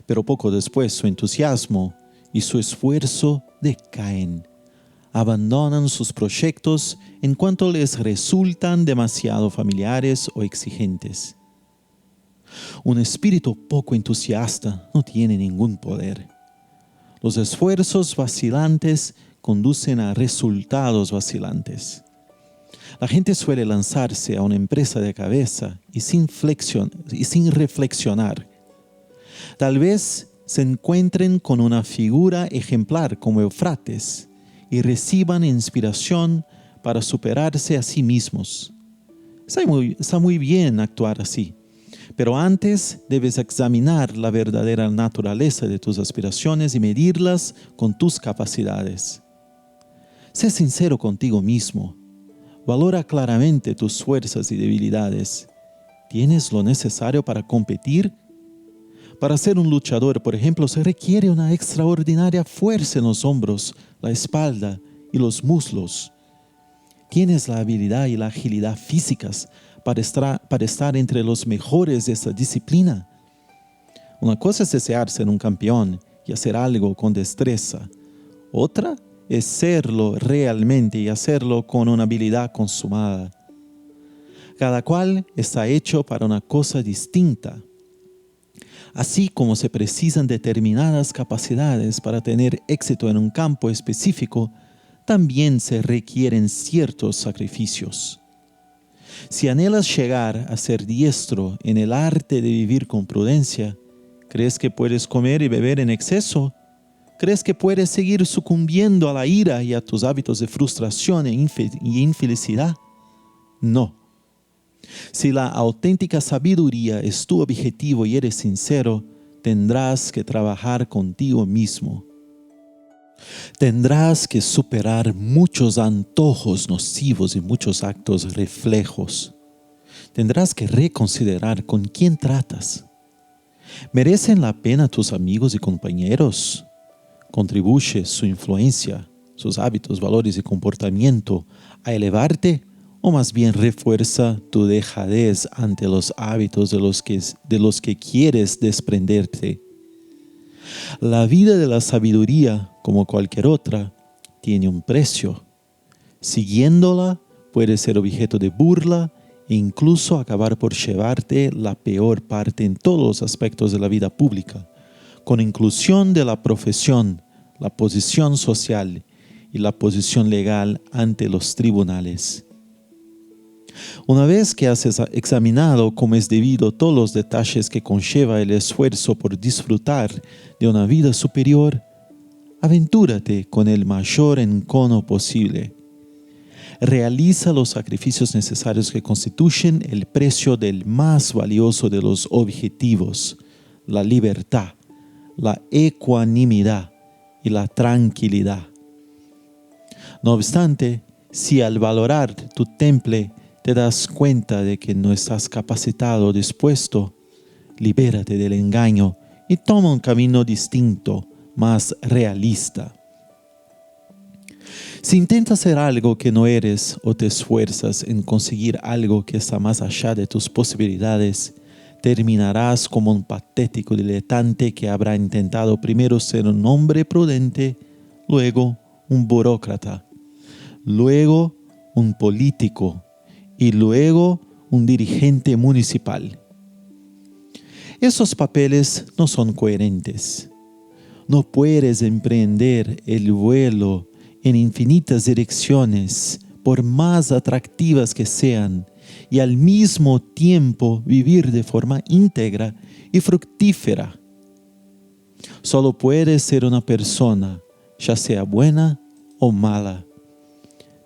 A: pero poco después su entusiasmo y su esfuerzo decaen. Abandonan sus proyectos en cuanto les resultan demasiado familiares o exigentes. Un espíritu poco entusiasta no tiene ningún poder. Los esfuerzos vacilantes conducen a resultados vacilantes. La gente suele lanzarse a una empresa de cabeza y sin reflexionar. Tal vez se encuentren con una figura ejemplar como Eufrates y reciban inspiración para superarse a sí mismos. Está muy bien actuar así, pero antes debes examinar la verdadera naturaleza de tus aspiraciones y medirlas con tus capacidades. Sé sincero contigo mismo. Valora claramente tus fuerzas y debilidades. ¿Tienes lo necesario para competir? Para ser un luchador, por ejemplo, se requiere una extraordinaria fuerza en los hombros, la espalda y los muslos. Tienes la habilidad y la agilidad físicas para estar entre los mejores de esta disciplina. Una cosa es desear ser un campeón y hacer algo con destreza. Otra es serlo realmente y hacerlo con una habilidad consumada. Cada cual está hecho para una cosa distinta. Así como se precisan determinadas capacidades para tener éxito en un campo específico, también se requieren ciertos sacrificios. Si anhelas llegar a ser diestro en el arte de vivir con prudencia, ¿crees que puedes comer y beber en exceso? ¿Crees que puedes seguir sucumbiendo a la ira y a tus hábitos de frustración y infelicidad? No. Si la auténtica sabiduría es tu objetivo y eres sincero, tendrás que trabajar contigo mismo. Tendrás que superar muchos antojos nocivos y muchos actos reflejos. Tendrás que reconsiderar con quién tratas. ¿Merecen la pena tus amigos y compañeros? ¿Contribuye su influencia, sus hábitos, valores y comportamiento a elevarte? ¿O más bien refuerza tu dejadez ante los hábitos de los que quieres desprenderte? La vida de la sabiduría, como cualquier otra, tiene un precio. Siguiéndola, puede ser objeto de burla e incluso acabar por llevarte la peor parte en todos los aspectos de la vida pública, con inclusión de la profesión, la posición social y la posición legal ante los tribunales. Una vez que has examinado como es debido todos los detalles que conlleva el esfuerzo por disfrutar de una vida superior, aventúrate con el mayor encono posible. Realiza los sacrificios necesarios que constituyen el precio del más valioso de los objetivos, la libertad, la ecuanimidad y la tranquilidad. No obstante, si al valorar tu temple te das cuenta de que no estás capacitado o dispuesto, libérate del engaño y toma un camino distinto, más realista. Si intentas hacer algo que no eres o te esfuerzas en conseguir algo que está más allá de tus posibilidades, terminarás como un patético diletante que habrá intentado primero ser un hombre prudente, luego un burócrata, luego un político y luego un dirigente municipal. Esos papeles no son coherentes. No puedes emprender el vuelo en infinitas direcciones, por más atractivas que sean, y al mismo tiempo vivir de forma íntegra y fructífera. Solo puedes ser una persona, ya sea buena o mala.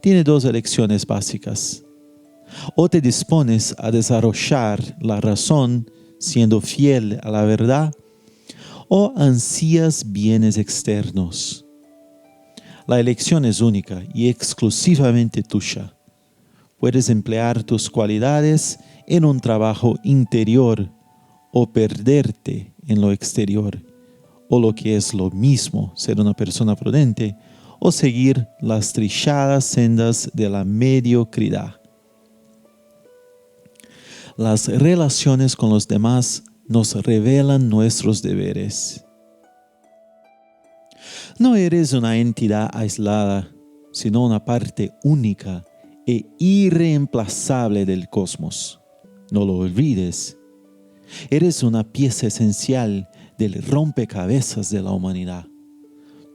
A: Tiene dos elecciones básicas. O te dispones a desarrollar la razón siendo fiel a la verdad, o ansías bienes externos. La elección es única y exclusivamente tuya. Puedes emplear tus cualidades en un trabajo interior o perderte en lo exterior, o lo que es lo mismo, ser una persona prudente o seguir las trilladas sendas de la mediocridad. Las relaciones con los demás nos revelan nuestros deberes. No eres una entidad aislada, sino una parte única e irreemplazable del cosmos. No lo olvides. Eres una pieza esencial del rompecabezas de la humanidad.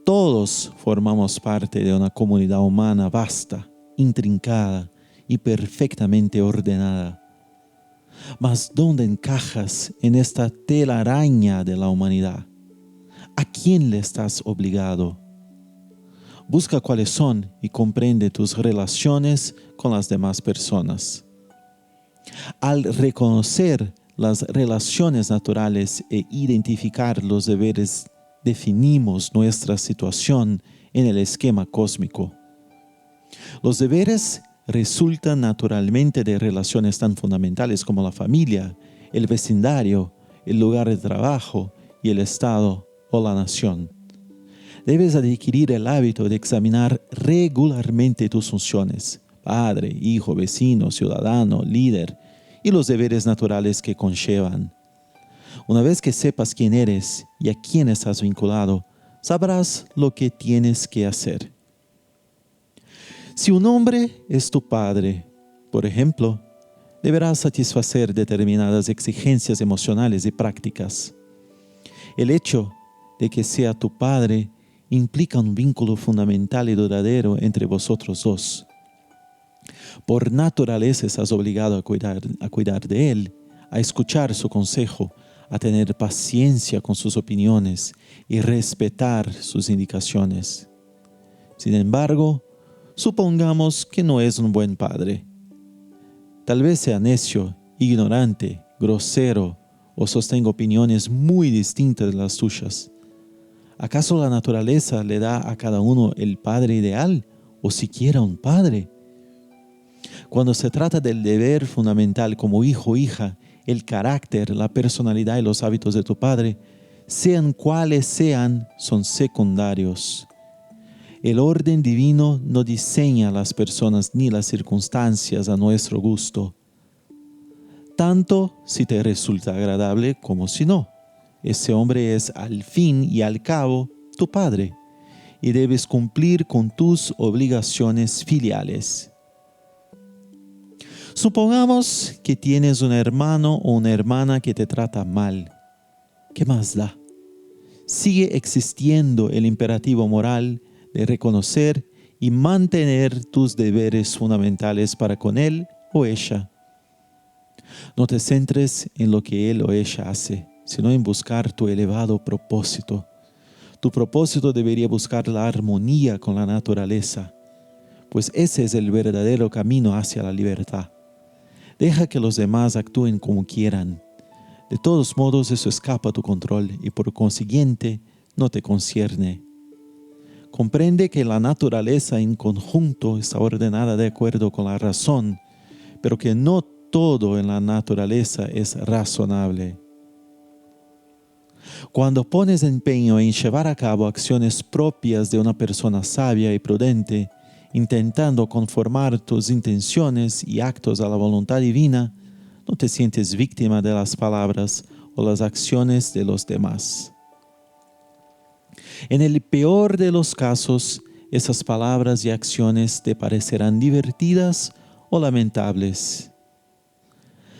A: Todos formamos parte de una comunidad humana vasta, intrincada y perfectamente ordenada. Mas ¿dónde encajas en esta telaraña de la humanidad? ¿A quién le estás obligado? Busca cuáles son y comprende tus relaciones con las demás personas. Al reconocer las relaciones naturales e identificar los deberes, definimos nuestra situación en el esquema cósmico. Los deberes resultan naturalmente de relaciones tan fundamentales como la familia, el vecindario, el lugar de trabajo y el Estado o la nación. Debes adquirir el hábito de examinar regularmente tus funciones padre, hijo, vecino, ciudadano, líder y los deberes naturales que conllevan. Una vez que sepas quién eres y a quién estás vinculado, sabrás lo que tienes que hacer. Si un hombre es tu padre, por ejemplo, deberás satisfacer determinadas exigencias emocionales y prácticas. El hecho de que sea tu padre implica un vínculo fundamental y duradero entre vosotros dos. Por naturaleza estás obligado a cuidar de él, a escuchar su consejo, a tener paciencia con sus opiniones y respetar sus indicaciones. Sin embargo, supongamos que no es un buen padre. Tal vez sea necio, ignorante, grosero o sostenga opiniones muy distintas de las tuyas. ¿Acaso la naturaleza le da a cada uno el padre ideal o siquiera un padre? Cuando se trata del deber fundamental como hijo o hija, el carácter, la personalidad y los hábitos de tu padre, sean cuales sean, son secundarios. El orden divino no diseña las personas ni las circunstancias a nuestro gusto, tanto si te resulta agradable como si no. Ese hombre es al fin y al cabo tu padre y debes cumplir con tus obligaciones filiales. Supongamos que tienes un hermano o una hermana que te trata mal. ¿Qué más da? Sigue existiendo el imperativo moral de reconocer y mantener tus deberes fundamentales para con él o ella. No te centres en lo que él o ella hace, sino en buscar tu elevado propósito. Tu propósito debería buscar la armonía con la naturaleza, pues ese es el verdadero camino hacia la libertad. Deja que los demás actúen como quieran. De todos modos, eso escapa a tu control y por consiguiente no te concierne. Comprende que la naturaleza en conjunto está ordenada de acuerdo con la razón, pero que no todo en la naturaleza es razonable. Cuando pones empeño en llevar a cabo acciones propias de una persona sabia y prudente, intentando conformar tus intenciones y actos a la voluntad divina, no te sientes víctima de las palabras o las acciones de los demás. En el peor de los casos, esas palabras y acciones te parecerán divertidas o lamentables.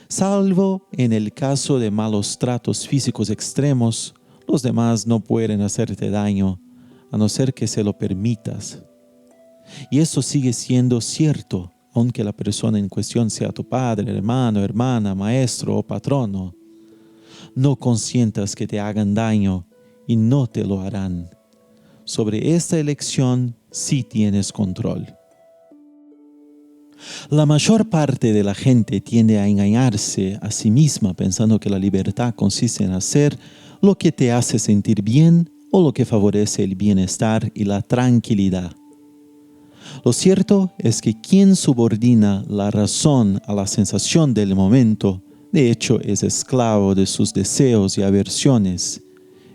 A: Salvo en el caso de malos tratos físicos extremos, los demás no pueden hacerte daño, a no ser que se lo permitas. Y eso sigue siendo cierto, aunque la persona en cuestión sea tu padre, hermano, hermana, maestro o patrono. No consientas que te hagan daño y no te lo harán. Sobre esta elección sí tienes control. La mayor parte de la gente tiende a engañarse a sí misma pensando que la libertad consiste en hacer lo que te hace sentir bien o lo que favorece el bienestar y la tranquilidad. Lo cierto es que quien subordina la razón a la sensación del momento, de hecho es esclavo de sus deseos y aversiones.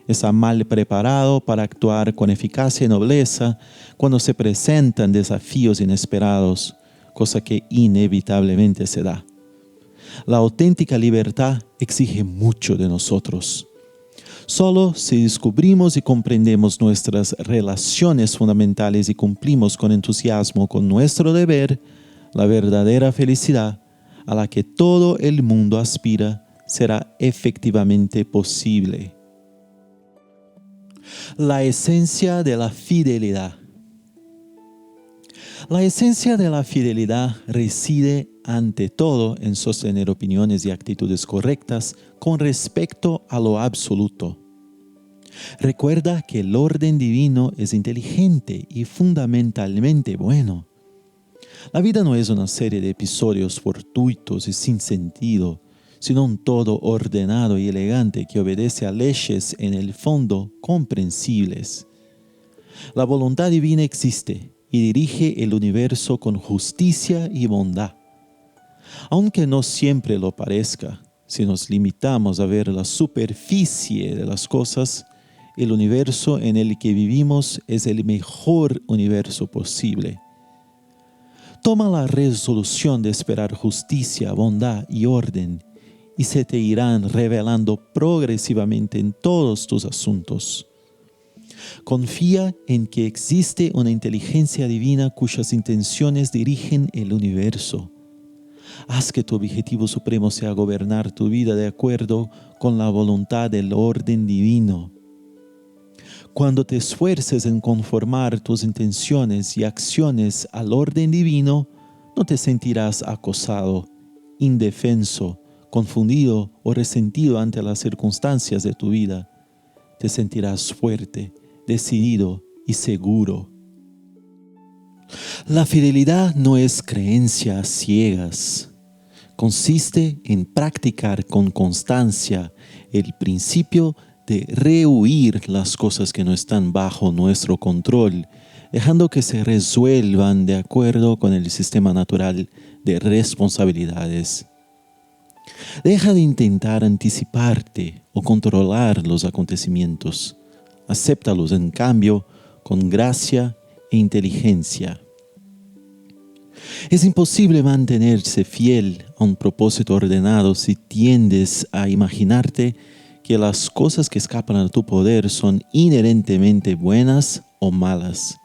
A: Está mal preparado para actuar con eficacia y nobleza cuando se presentan desafíos inesperados, cosa que inevitablemente se da. La auténtica libertad exige mucho de nosotros. Solo si descubrimos y comprendemos nuestras relaciones fundamentales y cumplimos con entusiasmo con nuestro deber, la verdadera felicidad a la que todo el mundo aspira será efectivamente posible. La esencia de la fidelidad. La esencia de la fidelidad reside ante todo en sostener opiniones y actitudes correctas con respecto a lo absoluto. Recuerda que el orden divino es inteligente y fundamentalmente bueno. La vida no es una serie de episodios fortuitos y sin sentido, sino un todo ordenado y elegante que obedece a leyes en el fondo comprensibles. La voluntad divina existe y dirige el universo con justicia y bondad. Aunque no siempre lo parezca, si nos limitamos a ver la superficie de las cosas, el universo en el que vivimos es el mejor universo posible. Toma la resolución de esperar justicia, bondad y orden, y se te irán revelando progresivamente en todos tus asuntos. Confía en que existe una inteligencia divina cuyas intenciones dirigen el universo. Haz que tu objetivo supremo sea gobernar tu vida de acuerdo con la voluntad del orden divino. Cuando te esfuerces en conformar tus intenciones y acciones al orden divino, no te sentirás acosado, indefenso, confundido o resentido ante las circunstancias de tu vida. Te sentirás fuerte, decidido y seguro. La fidelidad no es creencia a ciegas. Consiste en practicar con constancia el principio de rehuir las cosas que no están bajo nuestro control, dejando que se resuelvan de acuerdo con el sistema natural de responsabilidades. Deja de intentar anticiparte o controlar los acontecimientos. Acéptalos, en cambio, con gracia e inteligencia. Es imposible mantenerse fiel a un propósito ordenado si tiendes a imaginarte que las cosas que escapan a tu poder son inherentemente buenas o malas.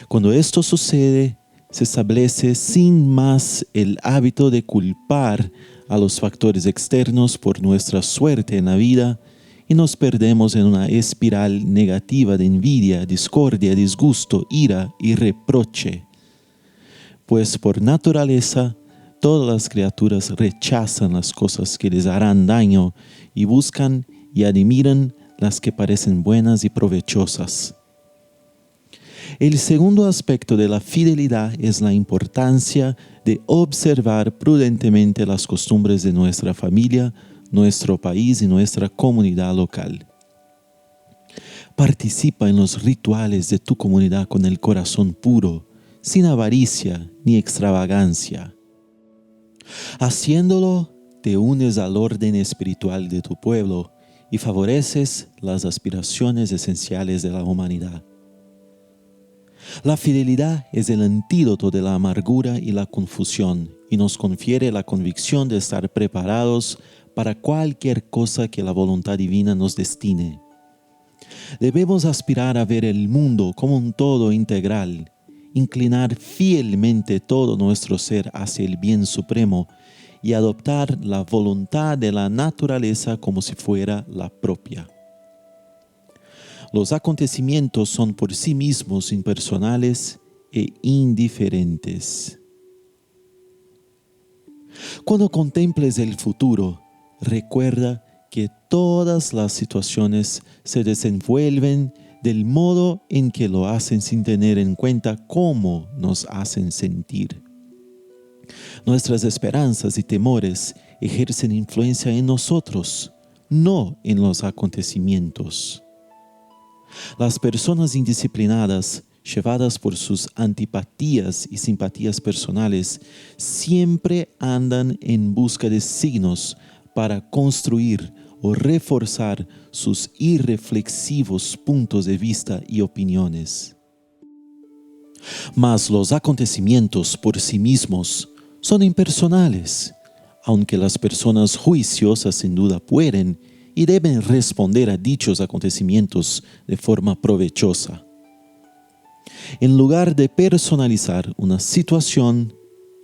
A: Cuando esto sucede, se establece sin más el hábito de culpar a los factores externos por nuestra suerte en la vida y nos perdemos en una espiral negativa de envidia, discordia, disgusto, ira y reproche. Pues por naturaleza, todas las criaturas rechazan las cosas que les harán daño y buscan y admiran las que parecen buenas y provechosas. El segundo aspecto de la fidelidad es la importancia de observar prudentemente las costumbres de nuestra familia, nuestro país y nuestra comunidad local. Participa en los rituales de tu comunidad con el corazón puro, sin avaricia ni extravagancia. Haciéndolo, te unes al orden espiritual de tu pueblo y favoreces las aspiraciones esenciales de la humanidad. La fidelidad es el antídoto de la amargura y la confusión y nos confiere la convicción de estar preparados para cualquier cosa que la voluntad divina nos destine. Debemos aspirar a ver el mundo como un todo integral, inclinar fielmente todo nuestro ser hacia el bien supremo y adoptar la voluntad de la naturaleza como si fuera la propia. Los acontecimientos son por sí mismos impersonales e indiferentes. Cuando contemples el futuro, recuerda que todas las situaciones se desenvuelven del modo en que lo hacen sin tener en cuenta cómo nos hacen sentir. Nuestras esperanzas y temores ejercen influencia en nosotros, no en los acontecimientos. Las personas indisciplinadas, llevadas por sus antipatías y simpatías personales, siempre andan en busca de signos para construir o reforzar sus irreflexivos puntos de vista y opiniones. Mas los acontecimientos por sí mismos son impersonales, aunque las personas juiciosas sin duda pueden y deben responder a dichos acontecimientos de forma provechosa. En lugar de personalizar una situación,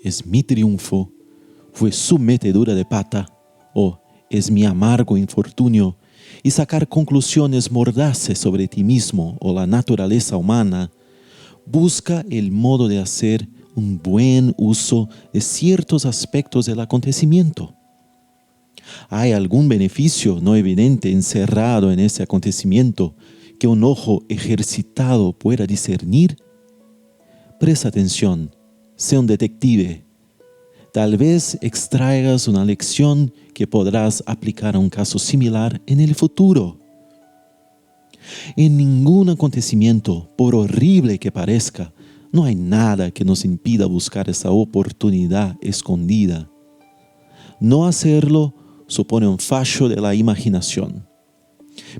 A: es mi triunfo, fue su metedura de pata o es mi amargo infortunio, y sacar conclusiones mordaces sobre ti mismo o la naturaleza humana, busca el modo de hacer un buen uso de ciertos aspectos del acontecimiento. ¿Hay algún beneficio no evidente encerrado en ese acontecimiento que un ojo ejercitado pueda discernir? Presta atención, sé un detective. Tal vez extraigas una lección que podrás aplicar a un caso similar en el futuro. En ningún acontecimiento, por horrible que parezca, no hay nada que nos impida buscar esa oportunidad escondida. No hacerlo supone un fallo de la imaginación.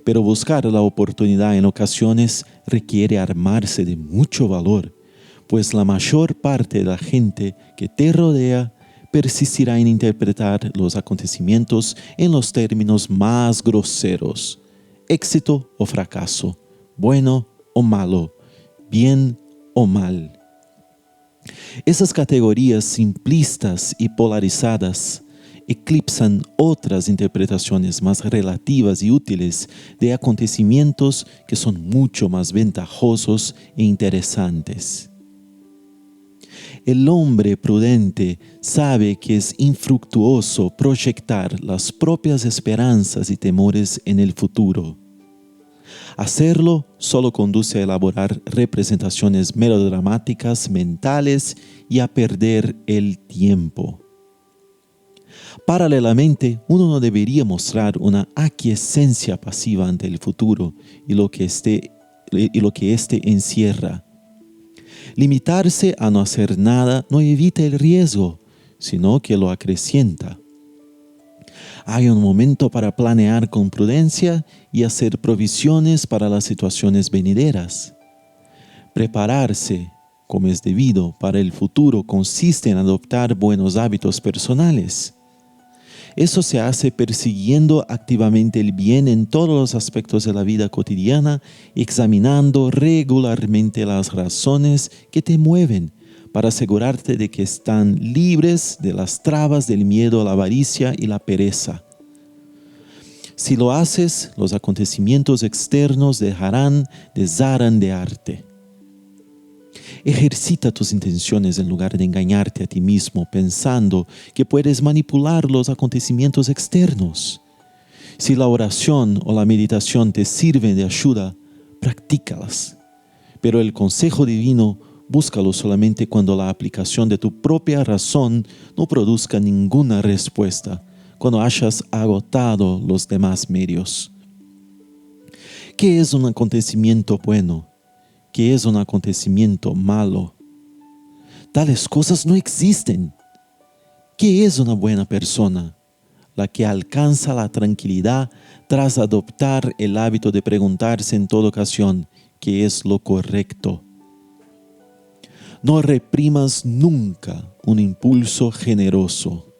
A: Pero buscar la oportunidad en ocasiones requiere armarse de mucho valor, pues la mayor parte de la gente que te rodea persistirá en interpretar los acontecimientos en los términos más groseros: éxito o fracaso, bueno o malo, bien o mal. Esas categorías simplistas y polarizadas eclipsan otras interpretaciones más relativas y útiles de acontecimientos que son mucho más ventajosos e interesantes. El hombre prudente sabe que es infructuoso proyectar las propias esperanzas y temores en el futuro. Hacerlo solo conduce a elaborar representaciones melodramáticas mentales y a perder el tiempo. Paralelamente, uno no debería mostrar una aquiescencia pasiva ante el futuro y lo que éste encierra. Limitarse a no hacer nada no evita el riesgo, sino que lo acrecienta. Hay un momento para planear con prudencia y hacer provisiones para las situaciones venideras. Prepararse, como es debido, para el futuro consiste en adoptar buenos hábitos personales. Eso se hace persiguiendo activamente el bien en todos los aspectos de la vida cotidiana, examinando regularmente las razones que te mueven para asegurarte de que están libres de las trabas del miedo, la avaricia y la pereza. Si lo haces, los acontecimientos externos dejarán de zarandearte. Ejercita tus intenciones en lugar de engañarte a ti mismo pensando que puedes manipular los acontecimientos externos. Si la oración o la meditación te sirven de ayuda, practícalas. Pero el consejo divino, búscalo solamente cuando la aplicación de tu propia razón no produzca ninguna respuesta, cuando hayas agotado los demás medios. ¿Qué es un acontecimiento bueno? ¿Qué es un acontecimiento malo? Tales cosas no existen. ¿Qué es una buena persona? La que alcanza la tranquilidad tras adoptar el hábito de preguntarse en toda ocasión qué es lo correcto. No reprimas nunca un impulso generoso.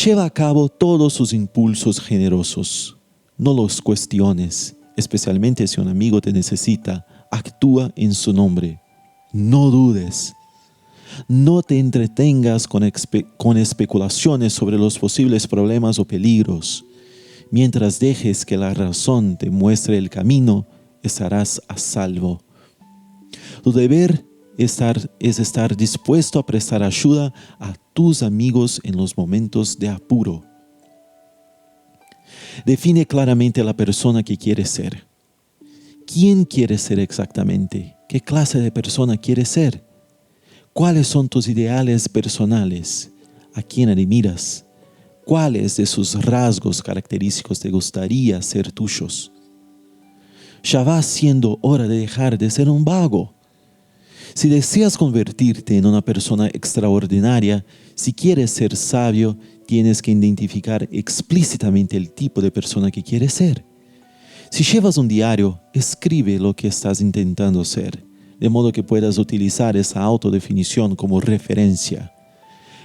A: Lleva a cabo todos sus impulsos generosos. No los cuestiones. Especialmente si un amigo te necesita, actúa en su nombre. No dudes. No te entretengas con especulaciones sobre los posibles problemas o peligros. Mientras dejes que la razón te muestre el camino, estarás a salvo. Tu deber es estar dispuesto a prestar ayuda a tus amigos en los momentos de apuro. Define claramente la persona que quieres ser. ¿Quién quieres ser exactamente? ¿Qué clase de persona quieres ser? ¿Cuáles son tus ideales personales? ¿A quién admiras? ¿Cuáles de sus rasgos característicos te gustaría ser tuyos? Ya va siendo hora de dejar de ser un vago. Si deseas convertirte en una persona extraordinaria, si quieres ser sabio, tienes que identificar explícitamente el tipo de persona que quieres ser. Si llevas un diario, escribe lo que estás intentando ser, de modo que puedas utilizar esa autodefinición como referencia.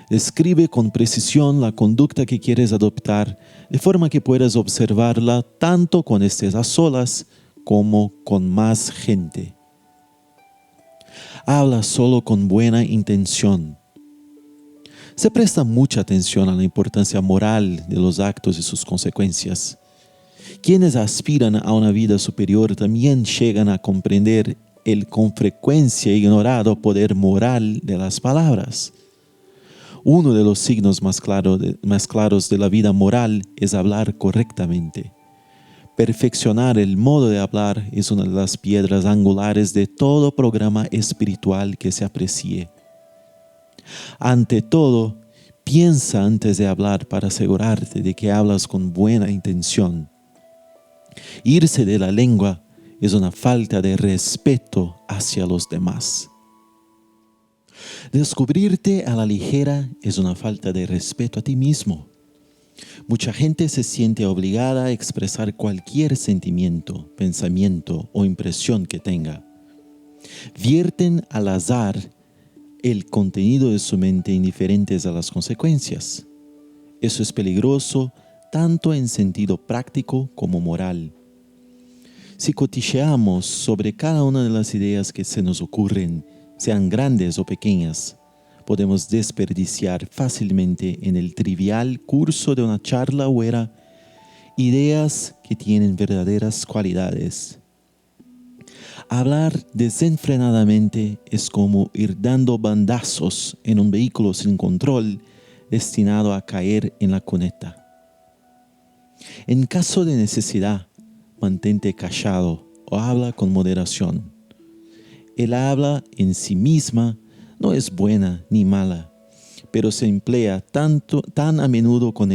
A: Describe con precisión la conducta que quieres adoptar, de forma que puedas observarla tanto cuando estés a solas como con más gente. Habla solo con buena intención. Se presta mucha atención a la importancia moral de los actos y sus consecuencias. Quienes aspiran a una vida superior también llegan a comprender el con frecuencia ignorado poder moral de las palabras. Uno de los signos más claros de la vida moral es hablar correctamente. Perfeccionar el modo de hablar es una de las piedras angulares de todo programa espiritual que se aprecie. Ante todo, piensa antes de hablar para asegurarte de que hablas con buena intención. Irse de la lengua es una falta de respeto hacia los demás. Descubrirte a la ligera es una falta de respeto a ti mismo. Mucha gente se siente obligada a expresar cualquier sentimiento, pensamiento o impresión que tenga. Vierten al azar el contenido de su mente indiferentes a las consecuencias. Eso es peligroso tanto en sentido práctico como moral. Si cotilleamos sobre cada una de las ideas que se nos ocurren, sean grandes o pequeñas, podemos desperdiciar fácilmente en el trivial curso de una charla huera ideas que tienen verdaderas cualidades. Hablar desenfrenadamente es como ir dando bandazos en un vehículo sin control destinado a caer en la cuneta. En caso de necesidad, mantente callado o habla con moderación. El habla en sí misma no es buena ni mala, pero se emplea tan a menudo con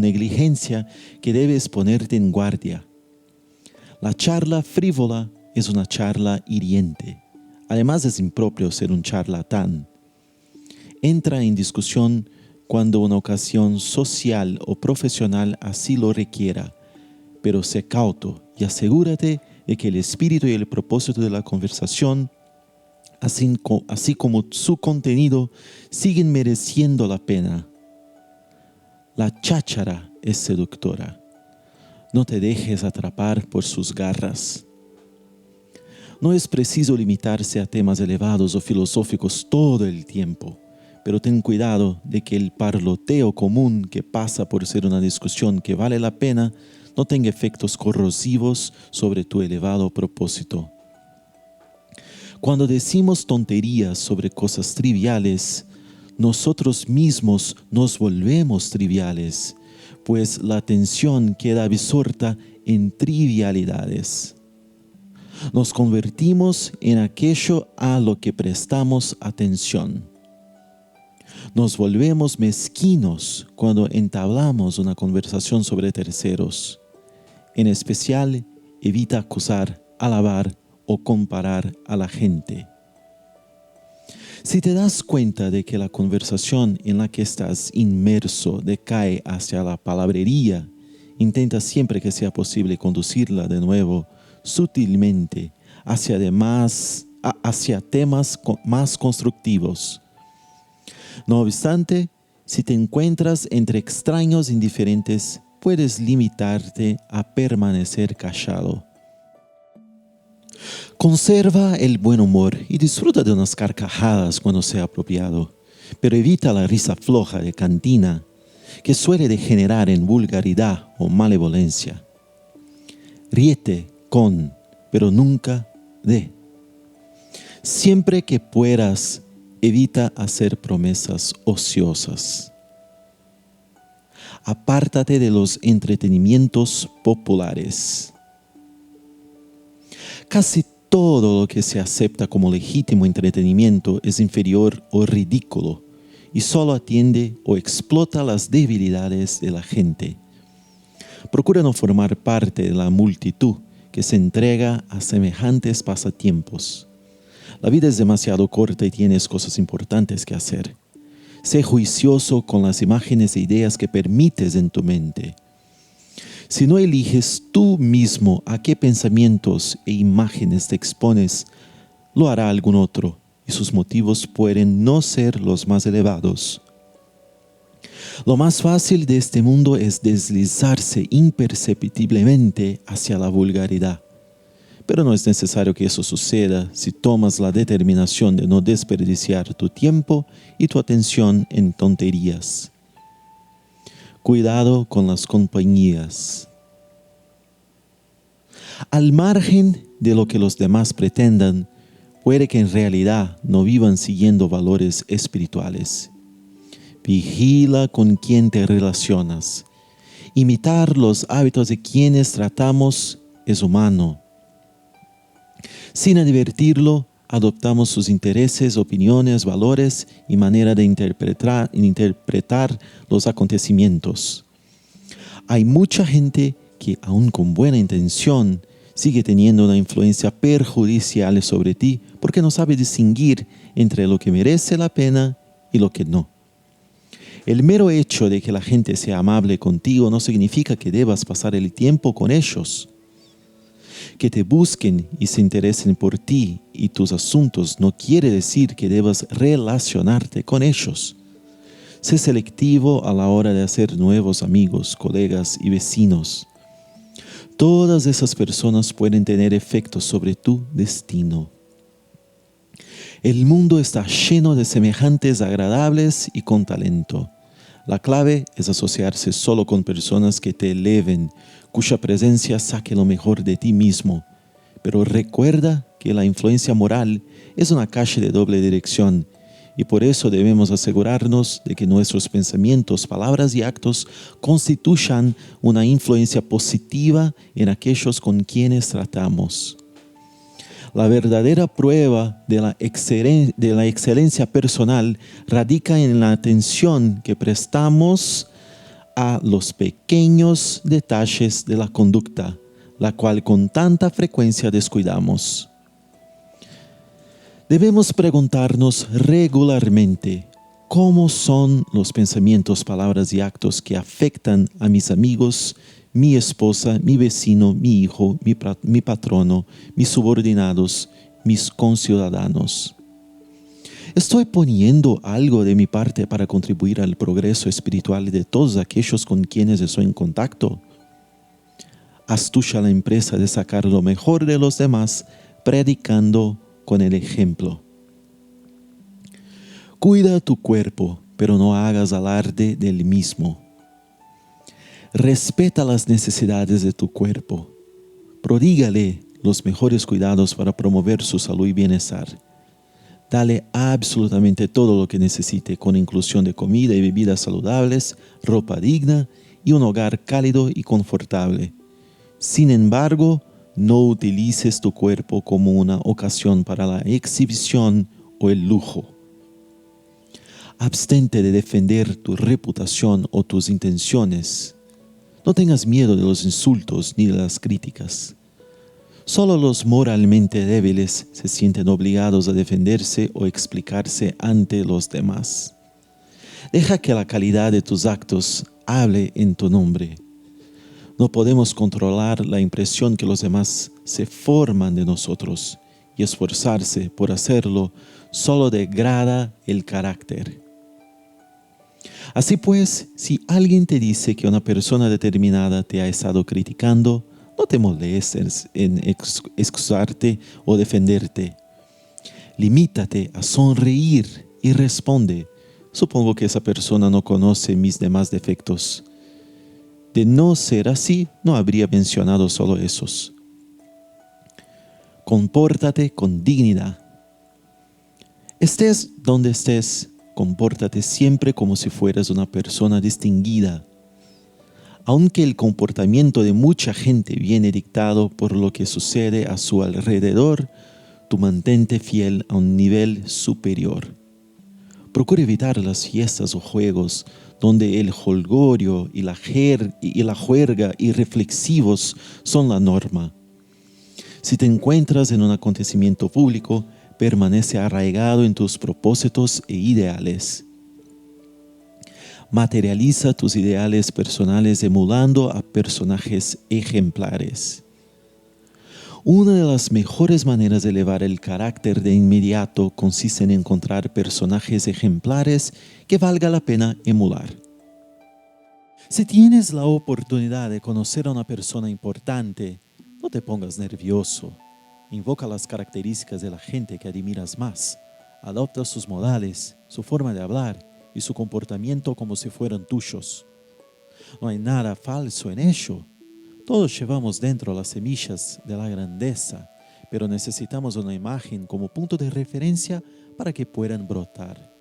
A: negligencia que debes ponerte en guardia. La charla frívola es una charla hiriente. Además es impropio ser un charlatán. Entra en discusión cuando una ocasión social o profesional así lo requiera, pero sé cauto y asegúrate de que el espíritu y el propósito de la conversación, así como su contenido, siguen mereciendo la pena. La cháchara es seductora. No te dejes atrapar por sus garras. No es preciso limitarse a temas elevados o filosóficos todo el tiempo, pero ten cuidado de que el parloteo común que pasa por ser una discusión que vale la pena no tenga efectos corrosivos sobre tu elevado propósito. Cuando decimos tonterías sobre cosas triviales, nosotros mismos nos volvemos triviales, pues la atención queda absorta en trivialidades. Nos convertimos en aquello a lo que prestamos atención. Nos volvemos mezquinos cuando entablamos una conversación sobre terceros. En especial, evita acusar, alabar o comparar a la gente. Si te das cuenta de que la conversación en la que estás inmerso decae hacia la palabrería, intenta siempre que sea posible conducirla de nuevo sutilmente hacia temas más constructivos. No obstante, si te encuentras entre extraños indiferentes, puedes limitarte a permanecer callado. Conserva el buen humor y disfruta de unas carcajadas cuando sea apropiado, pero evita la risa floja de cantina, que suele degenerar en vulgaridad o malevolencia. Ríete con, pero nunca de. Siempre que puedas, evita hacer promesas ociosas. Apártate de los entretenimientos populares. Casi todo lo que se acepta como legítimo entretenimiento es inferior o ridículo y solo atiende o explota las debilidades de la gente. Procura no formar parte de la multitud que se entrega a semejantes pasatiempos. La vida es demasiado corta y tienes cosas importantes que hacer. Sé juicioso con las imágenes e ideas que permites en tu mente. Si no eliges tú mismo a qué pensamientos e imágenes te expones, lo hará algún otro, y sus motivos pueden no ser los más elevados. Lo más fácil de este mundo es deslizarse imperceptiblemente hacia la vulgaridad. Pero no es necesario que eso suceda si tomas la determinación de no desperdiciar tu tiempo y tu atención en tonterías. Cuidado con las compañías. Al margen de lo que los demás pretendan, puede que en realidad no vivan siguiendo valores espirituales. Vigila con quién te relacionas. Imitar los hábitos de quienes tratamos es humano. Sin advertirlo, adoptamos sus intereses, opiniones, valores y manera de interpretar los acontecimientos. Hay mucha gente que, aun con buena intención, sigue teniendo una influencia perjudicial sobre ti porque no sabe distinguir entre lo que merece la pena y lo que no. El mero hecho de que la gente sea amable contigo no significa que debas pasar el tiempo con ellos. Que te busquen y se interesen por ti y tus asuntos no quiere decir que debas relacionarte con ellos. Sé selectivo a la hora de hacer nuevos amigos, colegas y vecinos. Todas esas personas pueden tener efectos sobre tu destino. El mundo está lleno de semejantes agradables y con talento. La clave es asociarse solo con personas que te eleven, cuya presencia saque lo mejor de ti mismo. Pero recuerda que la influencia moral es una calle de doble dirección y por eso debemos asegurarnos de que nuestros pensamientos, palabras y actos constituyan una influencia positiva en aquellos con quienes tratamos. La verdadera prueba de la excelencia personal radica en la atención que prestamos a los pequeños detalles de la conducta, la cual con tanta frecuencia descuidamos. Debemos preguntarnos regularmente cómo son los pensamientos, palabras y actos que afectan a mis amigos, mi esposa, mi vecino, mi hijo, mi patrono, mis subordinados, mis conciudadanos. ¿Estoy poniendo algo de mi parte para contribuir al progreso espiritual de todos aquellos con quienes estoy en contacto? Haz tuya la empresa de sacar lo mejor de los demás, predicando con el ejemplo. Cuida tu cuerpo, pero no hagas alarde del mismo. Respeta las necesidades de tu cuerpo. Prodígale los mejores cuidados para promover su salud y bienestar. Dale absolutamente todo lo que necesite, con inclusión de comida y bebidas saludables, ropa digna y un hogar cálido y confortable. Sin embargo, no utilices tu cuerpo como una ocasión para la exhibición o el lujo. Abstente de defender tu reputación o tus intenciones. No tengas miedo de los insultos ni de las críticas. Solo los moralmente débiles se sienten obligados a defenderse o explicarse ante los demás. Deja que la calidad de tus actos hable en tu nombre. No podemos controlar la impresión que los demás se forman de nosotros y esforzarse por hacerlo solo degrada el carácter. Así pues, si alguien te dice que una persona determinada te ha estado criticando, no te molestes en excusarte o defenderte. Limítate a sonreír y responde: supongo que esa persona no conoce mis demás defectos. De no ser así, no habría mencionado solo esos. Compórtate con dignidad. Estés donde estés, compórtate siempre como si fueras una persona distinguida. Aunque el comportamiento de mucha gente viene dictado por lo que sucede a su alrededor, tú mantente fiel a un nivel superior. Procura evitar las fiestas o juegos donde el jolgorio y la juerga irreflexivos son la norma. Si te encuentras en un acontecimiento público, permanece arraigado en tus propósitos e ideales. Materializa tus ideales personales emulando a personajes ejemplares. Una de las mejores maneras de elevar el carácter de inmediato consiste en encontrar personajes ejemplares que valga la pena emular. Si tienes la oportunidad de conocer a una persona importante, no te pongas nervioso. Invoca las características de la gente que admiras más. Adopta sus modales, su forma de hablar y su comportamiento como si fueran tuyos. No hay nada falso en ello. Todos llevamos dentro las semillas de la grandeza, pero necesitamos una imagen como punto de referencia para que puedan brotar.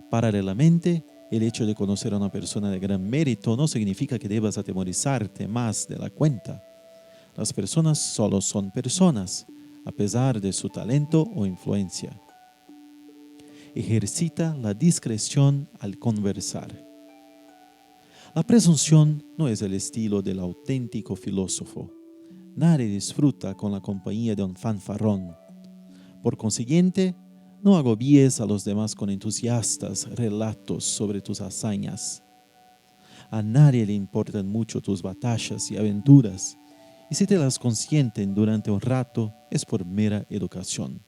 A: Paralelamente, el hecho de conocer a una persona de gran mérito no significa que debas atemorizarte más de la cuenta. Las personas solo son personas, a pesar de su talento o influencia. Ejercita la discreción al conversar. La presunción no es el estilo del auténtico filósofo. Nadie disfruta con la compañía de un fanfarrón. Por consiguiente, no agobies a los demás con entusiastas relatos sobre tus hazañas. A nadie le importan mucho tus batallas y aventuras, y si te las consienten durante un rato es por mera educación.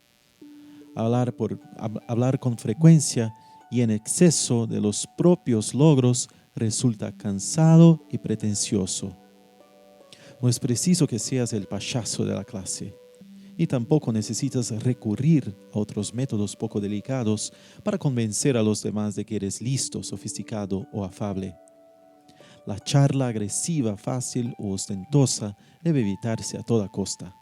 A: Hablar con frecuencia y en exceso de los propios logros resulta cansado y pretencioso. No es preciso que seas el payaso de la clase, y tampoco necesitas recurrir a otros métodos poco delicados para convencer a los demás de que eres listo, sofisticado o afable. La charla agresiva, fácil o ostentosa debe evitarse a toda costa,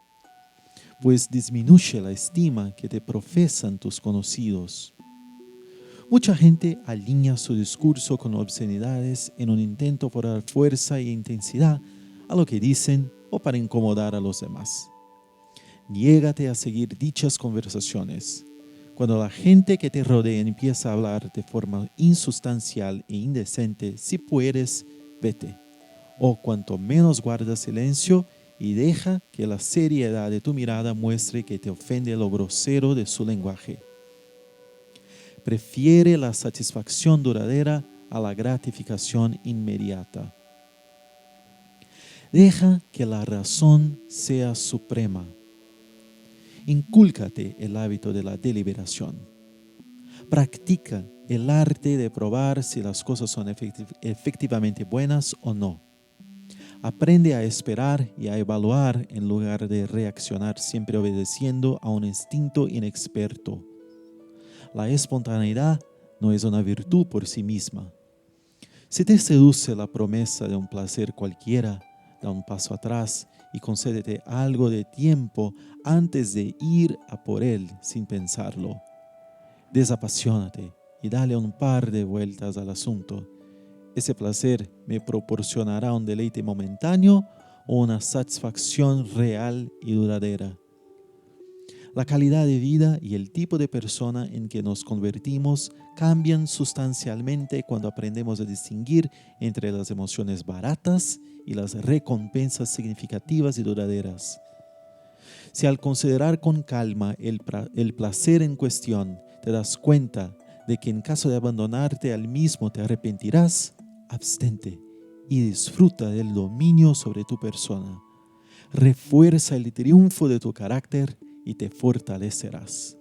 A: pues disminuye la estima que te profesan tus conocidos. Mucha gente alinea su discurso con obscenidades en un intento por dar fuerza e intensidad a lo que dicen o para incomodar a los demás. Niégate a seguir dichas conversaciones. Cuando la gente que te rodea empieza a hablar de forma insustancial e indecente, si puedes, vete. O cuanto menos guarda silencio y deja que la seriedad de tu mirada muestre que te ofende lo grosero de su lenguaje. Prefiere la satisfacción duradera a la gratificación inmediata. Deja que la razón sea suprema. Incúlcate el hábito de la deliberación. Practica el arte de probar si las cosas son efectivamente buenas o no. Aprende a esperar y a evaluar en lugar de reaccionar siempre obedeciendo a un instinto inexperto. La espontaneidad no es una virtud por sí misma. Si te seduce la promesa de un placer cualquiera, da un paso atrás y concédete algo de tiempo antes de ir a por él sin pensarlo. Desapasionate y dale un par de vueltas al asunto. ¿Ese placer me proporcionará un deleite momentáneo o una satisfacción real y duradera? La calidad de vida y el tipo de persona en que nos convertimos cambian sustancialmente cuando aprendemos a distinguir entre las emociones baratas y las recompensas significativas y duraderas. Si al considerar con calma el placer en cuestión te das cuenta de que en caso de abandonarte al mismo te arrepentirás, abstente y disfruta del dominio sobre tu persona. Refuerza el triunfo de tu carácter y te fortalecerás.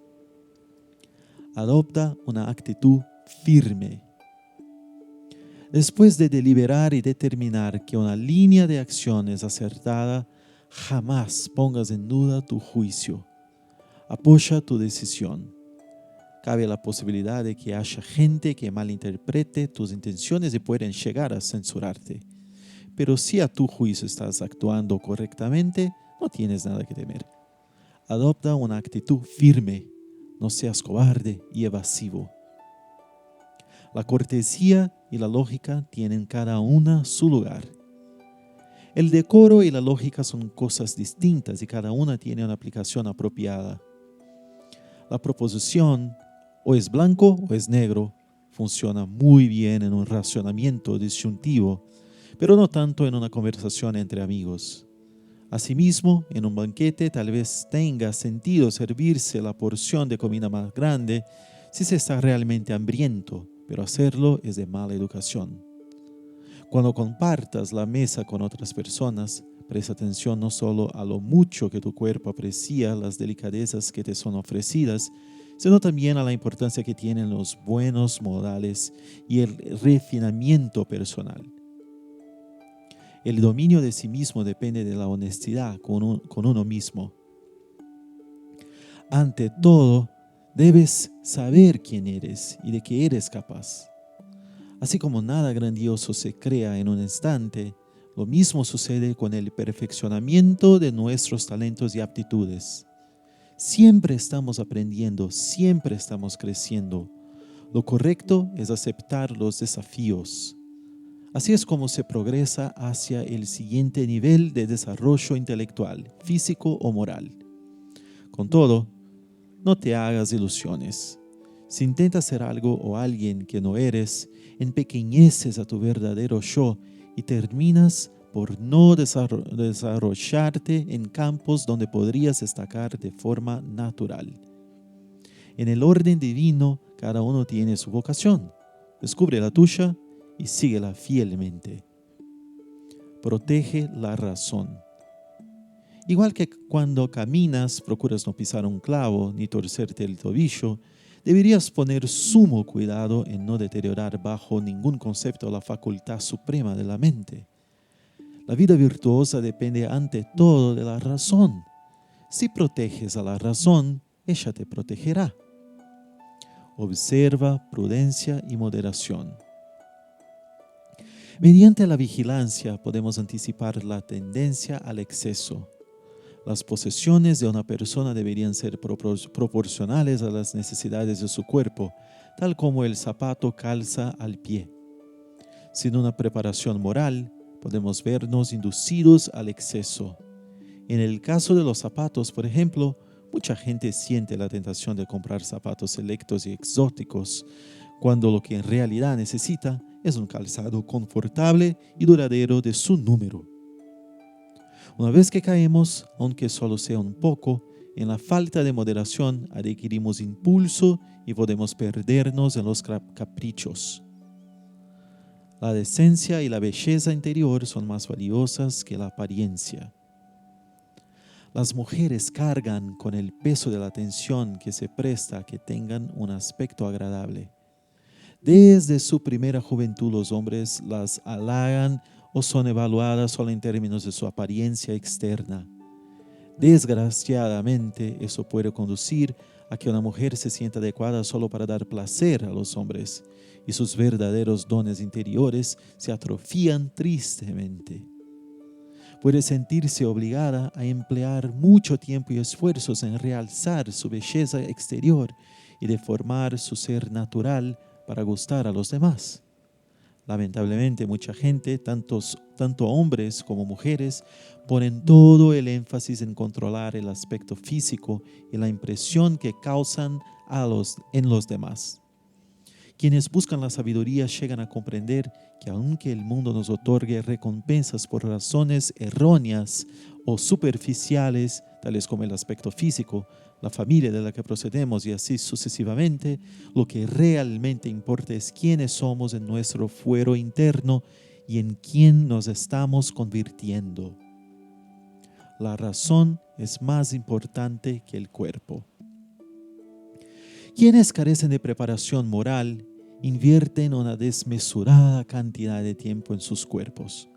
A: Adopta una actitud firme. Después de deliberar y determinar que una línea de acción es acertada, jamás pongas en duda tu juicio. Apoya tu decisión. Cabe la posibilidad de que haya gente que malinterprete tus intenciones y puedan llegar a censurarte. Pero si a tu juicio estás actuando correctamente, no tienes nada que temer. Adopta una actitud firme, no seas cobarde y evasivo. La cortesía y la lógica tienen cada una su lugar. El decoro y la lógica son cosas distintas y cada una tiene una aplicación apropiada. La proposición o es blanco o es negro funciona muy bien en un razonamiento disyuntivo, pero no tanto en una conversación entre amigos. Asimismo, en un banquete tal vez tenga sentido servirse la porción de comida más grande si se está realmente hambriento, pero hacerlo es de mala educación. Cuando compartas la mesa con otras personas, presta atención no solo a lo mucho que tu cuerpo aprecia las delicadezas que te son ofrecidas, sino también a la importancia que tienen los buenos modales y el refinamiento personal. El dominio de sí mismo depende de la honestidad con uno mismo. Ante todo, debes saber quién eres y de qué eres capaz. Así como nada grandioso se crea en un instante, lo mismo sucede con el perfeccionamiento de nuestros talentos y aptitudes. Siempre estamos aprendiendo, siempre estamos creciendo. Lo correcto es aceptar los desafíos. Así es como se progresa hacia el siguiente nivel de desarrollo intelectual, físico o moral. Con todo, no te hagas ilusiones. Si intentas ser algo o alguien que no eres, empequeñeces a tu verdadero yo y terminas por no desarrollarte en campos donde podrías destacar de forma natural. En el orden divino, cada uno tiene su vocación. Descubre la tuya y síguela fielmente. Protege la razón. Igual que cuando caminas, procuras no pisar un clavo ni torcerte el tobillo, deberías poner sumo cuidado en no deteriorar bajo ningún concepto la facultad suprema de la mente. La vida virtuosa depende ante todo de la razón. Si proteges a la razón, ella te protegerá. Observa prudencia y moderación. Mediante la vigilancia podemos anticipar la tendencia al exceso. Las posesiones de una persona deberían ser proporcionales a las necesidades de su cuerpo, tal como el zapato calza al pie. Sin una preparación moral, podemos vernos inducidos al exceso. En el caso de los zapatos, por ejemplo, mucha gente siente la tentación de comprar zapatos selectos y exóticos, cuando lo que en realidad necesita es un calzado confortable y duradero de su número. Una vez que caemos, aunque solo sea un poco, en la falta de moderación adquirimos impulso y podemos perdernos en los caprichos. La decencia y la belleza interior son más valiosas que la apariencia. Las mujeres cargan con el peso de la atención que se presta a que tengan un aspecto agradable. Desde su primera juventud los hombres las halagan o son evaluadas solo en términos de su apariencia externa. Desgraciadamente, eso puede conducir a que una mujer se sienta adecuada solo para dar placer a los hombres y sus verdaderos dones interiores se atrofían tristemente. Puede sentirse obligada a emplear mucho tiempo y esfuerzos en realzar su belleza exterior y deformar su ser natural para gustar a los demás. Lamentablemente, mucha gente, tanto hombres como mujeres, ponen todo el énfasis en controlar el aspecto físico y la impresión que causan en los demás. Quienes buscan la sabiduría llegan a comprender que aunque el mundo nos otorgue recompensas por razones erróneas o superficiales, tales como el aspecto físico, la familia de la que procedemos y así sucesivamente, lo que realmente importa es quiénes somos en nuestro fuero interno y en quién nos estamos convirtiendo. La razón es más importante que el cuerpo. Quienes carecen de preparación moral invierten una desmesurada cantidad de tiempo en sus cuerpos.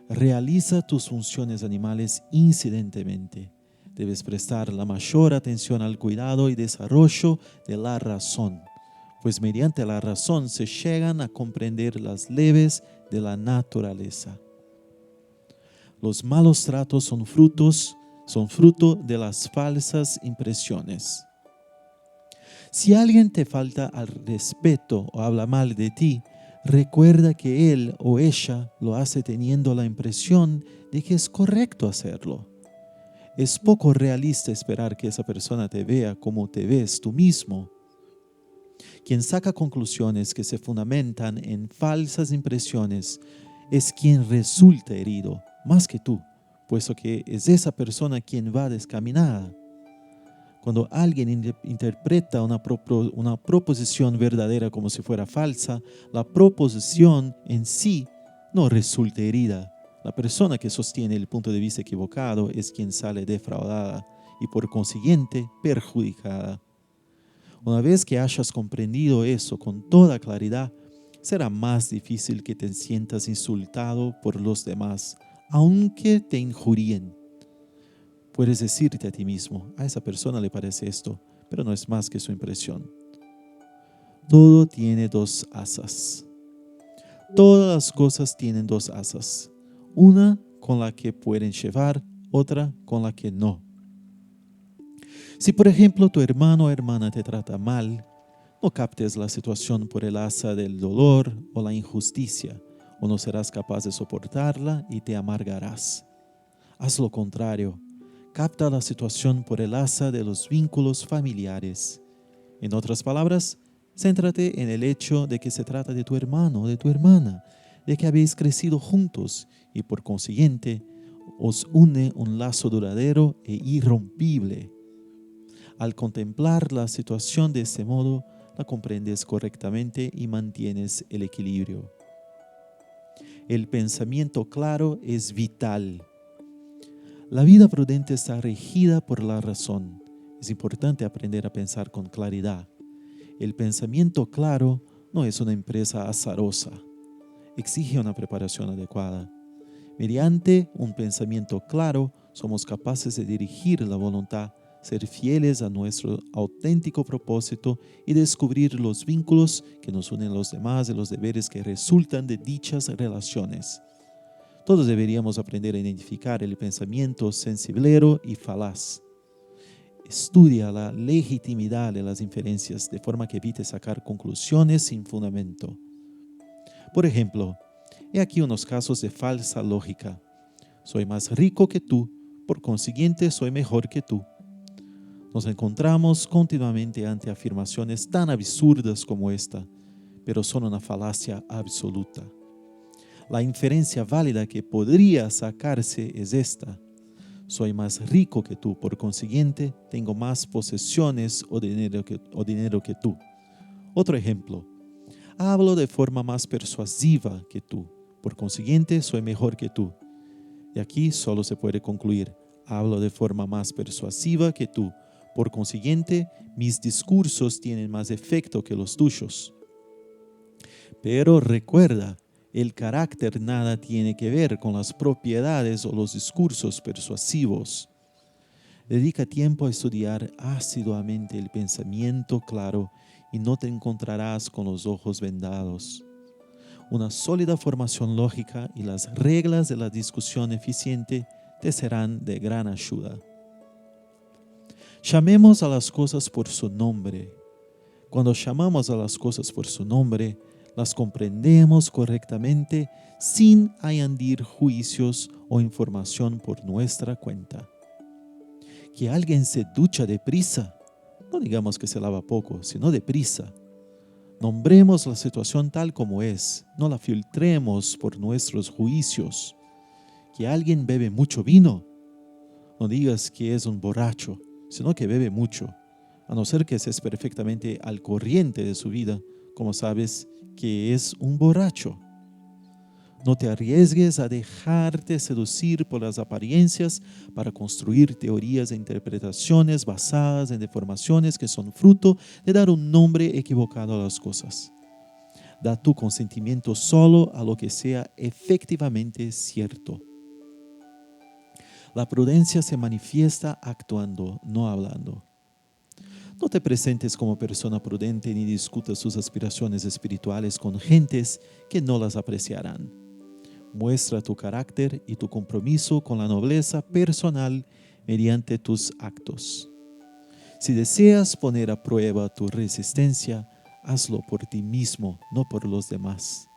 A: Realiza tus funciones animales incidentemente. Debes prestar la mayor atención al cuidado y desarrollo de la razón, pues mediante la razón se llegan a comprender las leyes de la naturaleza. Los malos tratos son fruto de las falsas impresiones. Si alguien te falta al respeto o habla mal de ti, recuerda que él o ella lo hace teniendo la impresión de que es correcto hacerlo. Es poco realista esperar que esa persona te vea como te ves tú mismo. Quien saca conclusiones que se fundamentan en falsas impresiones es quien resulta herido, más que tú, puesto que es esa persona quien va descaminada. Cuando alguien interpreta una proposición verdadera como si fuera falsa, la proposición en sí no resulta herida. La persona que sostiene el punto de vista equivocado es quien sale defraudada y por consiguiente perjudicada. Una vez que hayas comprendido eso con toda claridad, será más difícil que te sientas insultado por los demás, aunque te injurien. Puedes decirte a ti mismo, a esa persona le parece esto, pero no es más que su impresión. Todo tiene dos asas. Todas las cosas tienen dos asas. Una con la que pueden llevar, otra con la que no. Si por ejemplo tu hermano o hermana te trata mal, no captes la situación por el asa del dolor o la injusticia, o no serás capaz de soportarla y te amargarás. Haz lo contrario. Capta la situación por el asa de los vínculos familiares. En otras palabras, céntrate en el hecho de que se trata de tu hermano o de tu hermana, de que habéis crecido juntos y por consiguiente os une un lazo duradero e irrompible. Al contemplar la situación de este modo, la comprendes correctamente y mantienes el equilibrio. El pensamiento claro es vital. La vida prudente está regida por la razón. Es importante aprender a pensar con claridad. El pensamiento claro no es una empresa azarosa. Exige una preparación adecuada. Mediante un pensamiento claro, somos capaces de dirigir la voluntad, ser fieles a nuestro auténtico propósito y descubrir los vínculos que nos unen a los demás y los deberes que resultan de dichas relaciones. Todos deberíamos aprender a identificar el pensamiento sensiblero y falaz. Estudia la legitimidad de las inferencias de forma que evite sacar conclusiones sin fundamento. Por ejemplo, he aquí unos casos de falsa lógica. Soy más rico que tú, por consiguiente soy mejor que tú. Nos encontramos continuamente ante afirmaciones tan absurdas como esta, pero son una falacia absoluta. La inferencia válida que podría sacarse es esta: soy más rico que tú, por consiguiente tengo más posesiones o dinero que tú. Otro ejemplo: hablo de forma más persuasiva que tú, por consiguiente soy mejor que tú. Y aquí solo se puede concluir: hablo de forma más persuasiva que tú, por consiguiente mis discursos tienen más efecto que los tuyos. Pero recuerda, el carácter nada tiene que ver con las propiedades o los discursos persuasivos. Dedica tiempo a estudiar asiduamente el pensamiento claro y no te encontrarás con los ojos vendados. Una sólida formación lógica y las reglas de la discusión eficiente te serán de gran ayuda. Llamemos a las cosas por su nombre. Cuando llamamos a las cosas por su nombre, las comprendemos correctamente sin añadir juicios o información por nuestra cuenta. Que alguien se ducha deprisa, no digamos que se lava poco, sino deprisa. Nombremos la situación tal como es, no la filtremos por nuestros juicios. Que alguien bebe mucho vino, no digas que es un borracho, sino que bebe mucho, a no ser que estés perfectamente al corriente de su vida, como sabes que es un borracho. No te arriesgues a dejarte seducir por las apariencias para construir teorías e interpretaciones basadas en deformaciones que son fruto de dar un nombre equivocado a las cosas. Da tu consentimiento solo a lo que sea efectivamente cierto. La prudencia se manifiesta actuando, no hablando. No te presentes como persona prudente ni discutas sus aspiraciones espirituales con gentes que no las apreciarán. Muestra tu carácter y tu compromiso con la nobleza personal mediante tus actos. Si deseas poner a prueba tu resistencia, hazlo por ti mismo, no por los demás.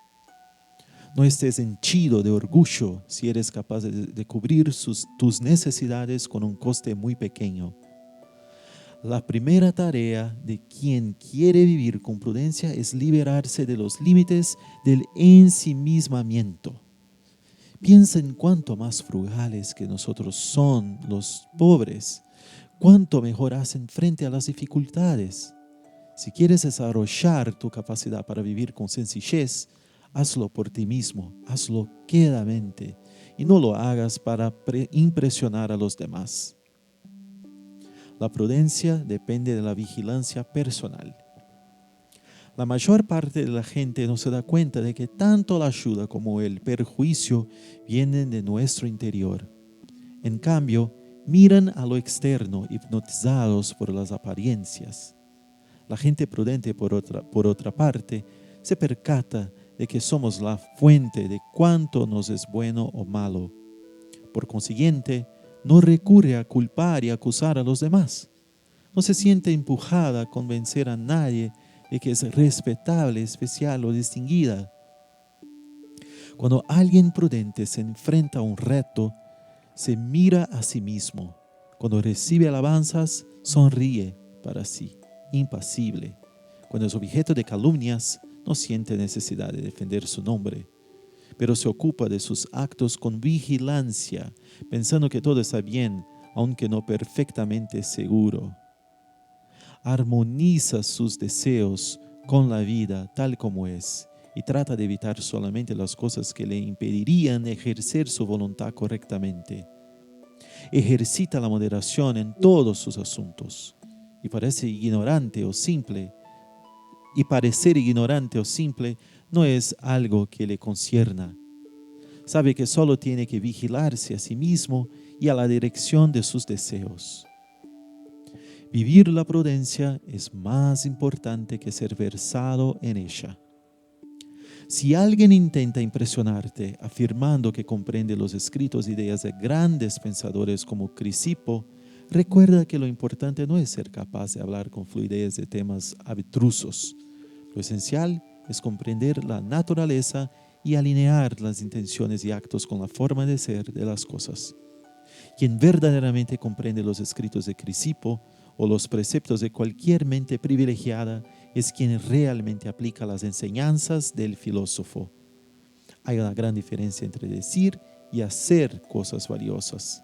A: No estés henchido de orgullo si eres capaz de cubrir tus necesidades con un coste muy pequeño. La primera tarea de quien quiere vivir con prudencia es liberarse de los límites del ensimismamiento. Piensa en cuánto más frugales que nosotros son los pobres, cuánto mejor hacen frente a las dificultades. Si quieres desarrollar tu capacidad para vivir con sencillez, hazlo por ti mismo, hazlo quedamente y no lo hagas para impresionar a los demás. La prudencia depende de la vigilancia personal. La mayor parte de la gente no se da cuenta de que tanto la ayuda como el perjuicio vienen de nuestro interior. En cambio, miran a lo externo hipnotizados por las apariencias. La gente prudente, por otra parte, se percata de que somos la fuente de cuánto nos es bueno o malo. Por consiguiente, no recurre a culpar y acusar a los demás. No se siente empujada a convencer a nadie de que es respetable, especial o distinguida. Cuando alguien prudente se enfrenta a un reto, se mira a sí mismo. Cuando recibe alabanzas, sonríe para sí, impasible. Cuando es objeto de calumnias, no siente necesidad de defender su nombre, pero se ocupa de sus actos con vigilancia, pensando que todo está bien, aunque no perfectamente seguro. Armoniza sus deseos con la vida tal como es y trata de evitar solamente las cosas que le impedirían ejercer su voluntad correctamente. Ejercita la moderación en todos sus asuntos. Y parece ignorante o simple. Y parecer ignorante o simple no es algo que le concierna. Sabe que solo tiene que vigilarse a sí mismo y a la dirección de sus deseos. Vivir la prudencia es más importante que ser versado en ella. Si alguien intenta impresionarte afirmando que comprende los escritos e ideas de grandes pensadores como Crisipo, recuerda que lo importante no es ser capaz de hablar con fluidez de temas abstrusos. Lo esencial es comprender la naturaleza y alinear las intenciones y actos con la forma de ser de las cosas. Quien verdaderamente comprende los escritos de Crisipo o los preceptos de cualquier mente privilegiada es quien realmente aplica las enseñanzas del filósofo. Hay una gran diferencia entre decir y hacer cosas valiosas.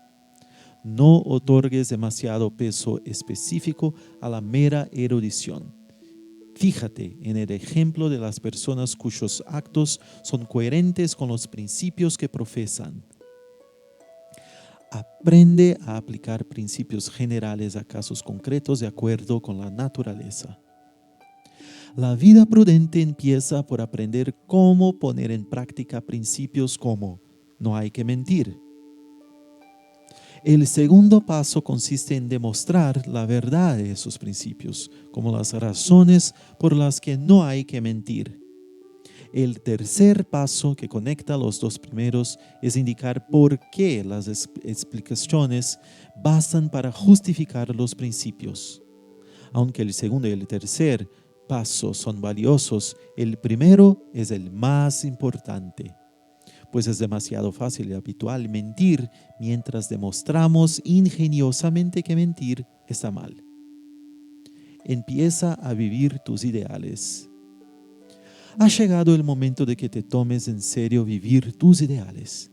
A: No otorgues demasiado peso específico a la mera erudición. Fíjate en el ejemplo de las personas cuyos actos son coherentes con los principios que profesan. Aprende a aplicar principios generales a casos concretos de acuerdo con la naturaleza. La vida prudente empieza por aprender cómo poner en práctica principios como no hay que mentir. El segundo paso consiste en demostrar la verdad de esos principios, como las razones por las que no hay que mentir. El tercer paso, que conecta los dos primeros, es indicar por qué las explicaciones bastan para justificar los principios. Aunque el segundo y el tercer paso son valiosos, el primero es el más importante, pues es demasiado fácil y habitual mentir mientras demostramos ingeniosamente que mentir está mal. Empieza a vivir tus ideales. Ha llegado el momento de que te tomes en serio vivir tus ideales.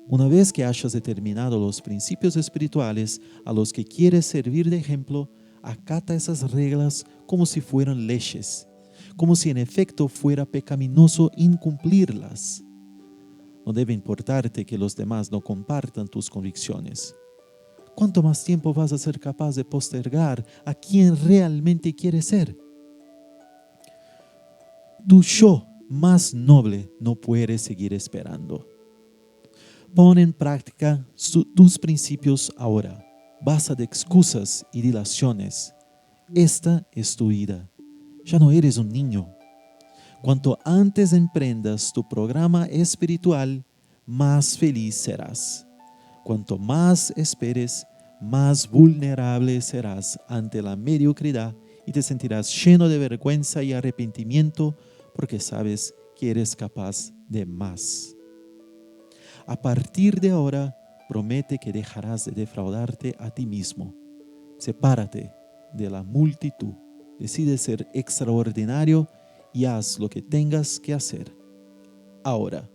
A: Una vez que hayas determinado los principios espirituales a los que quieres servir de ejemplo, acata esas reglas como si fueran leyes, como si en efecto fuera pecaminoso incumplirlas. No debe importarte que los demás no compartan tus convicciones. ¿Cuánto más tiempo vas a ser capaz de postergar a quien realmente quieres ser? Tu yo más noble no puede seguir esperando. Pon en práctica tus principios ahora. Basta de excusas y dilaciones. Esta es tu vida. Ya no eres un niño. Cuanto antes emprendas tu programa espiritual, más feliz serás. Cuanto más esperes, más vulnerable serás ante la mediocridad y te sentirás lleno de vergüenza y arrepentimiento porque sabes que eres capaz de más. A partir de ahora, promete que dejarás de defraudarte a ti mismo. Sepárate de la multitud. Decide ser extraordinario y haz lo que tengas que hacer. Ahora.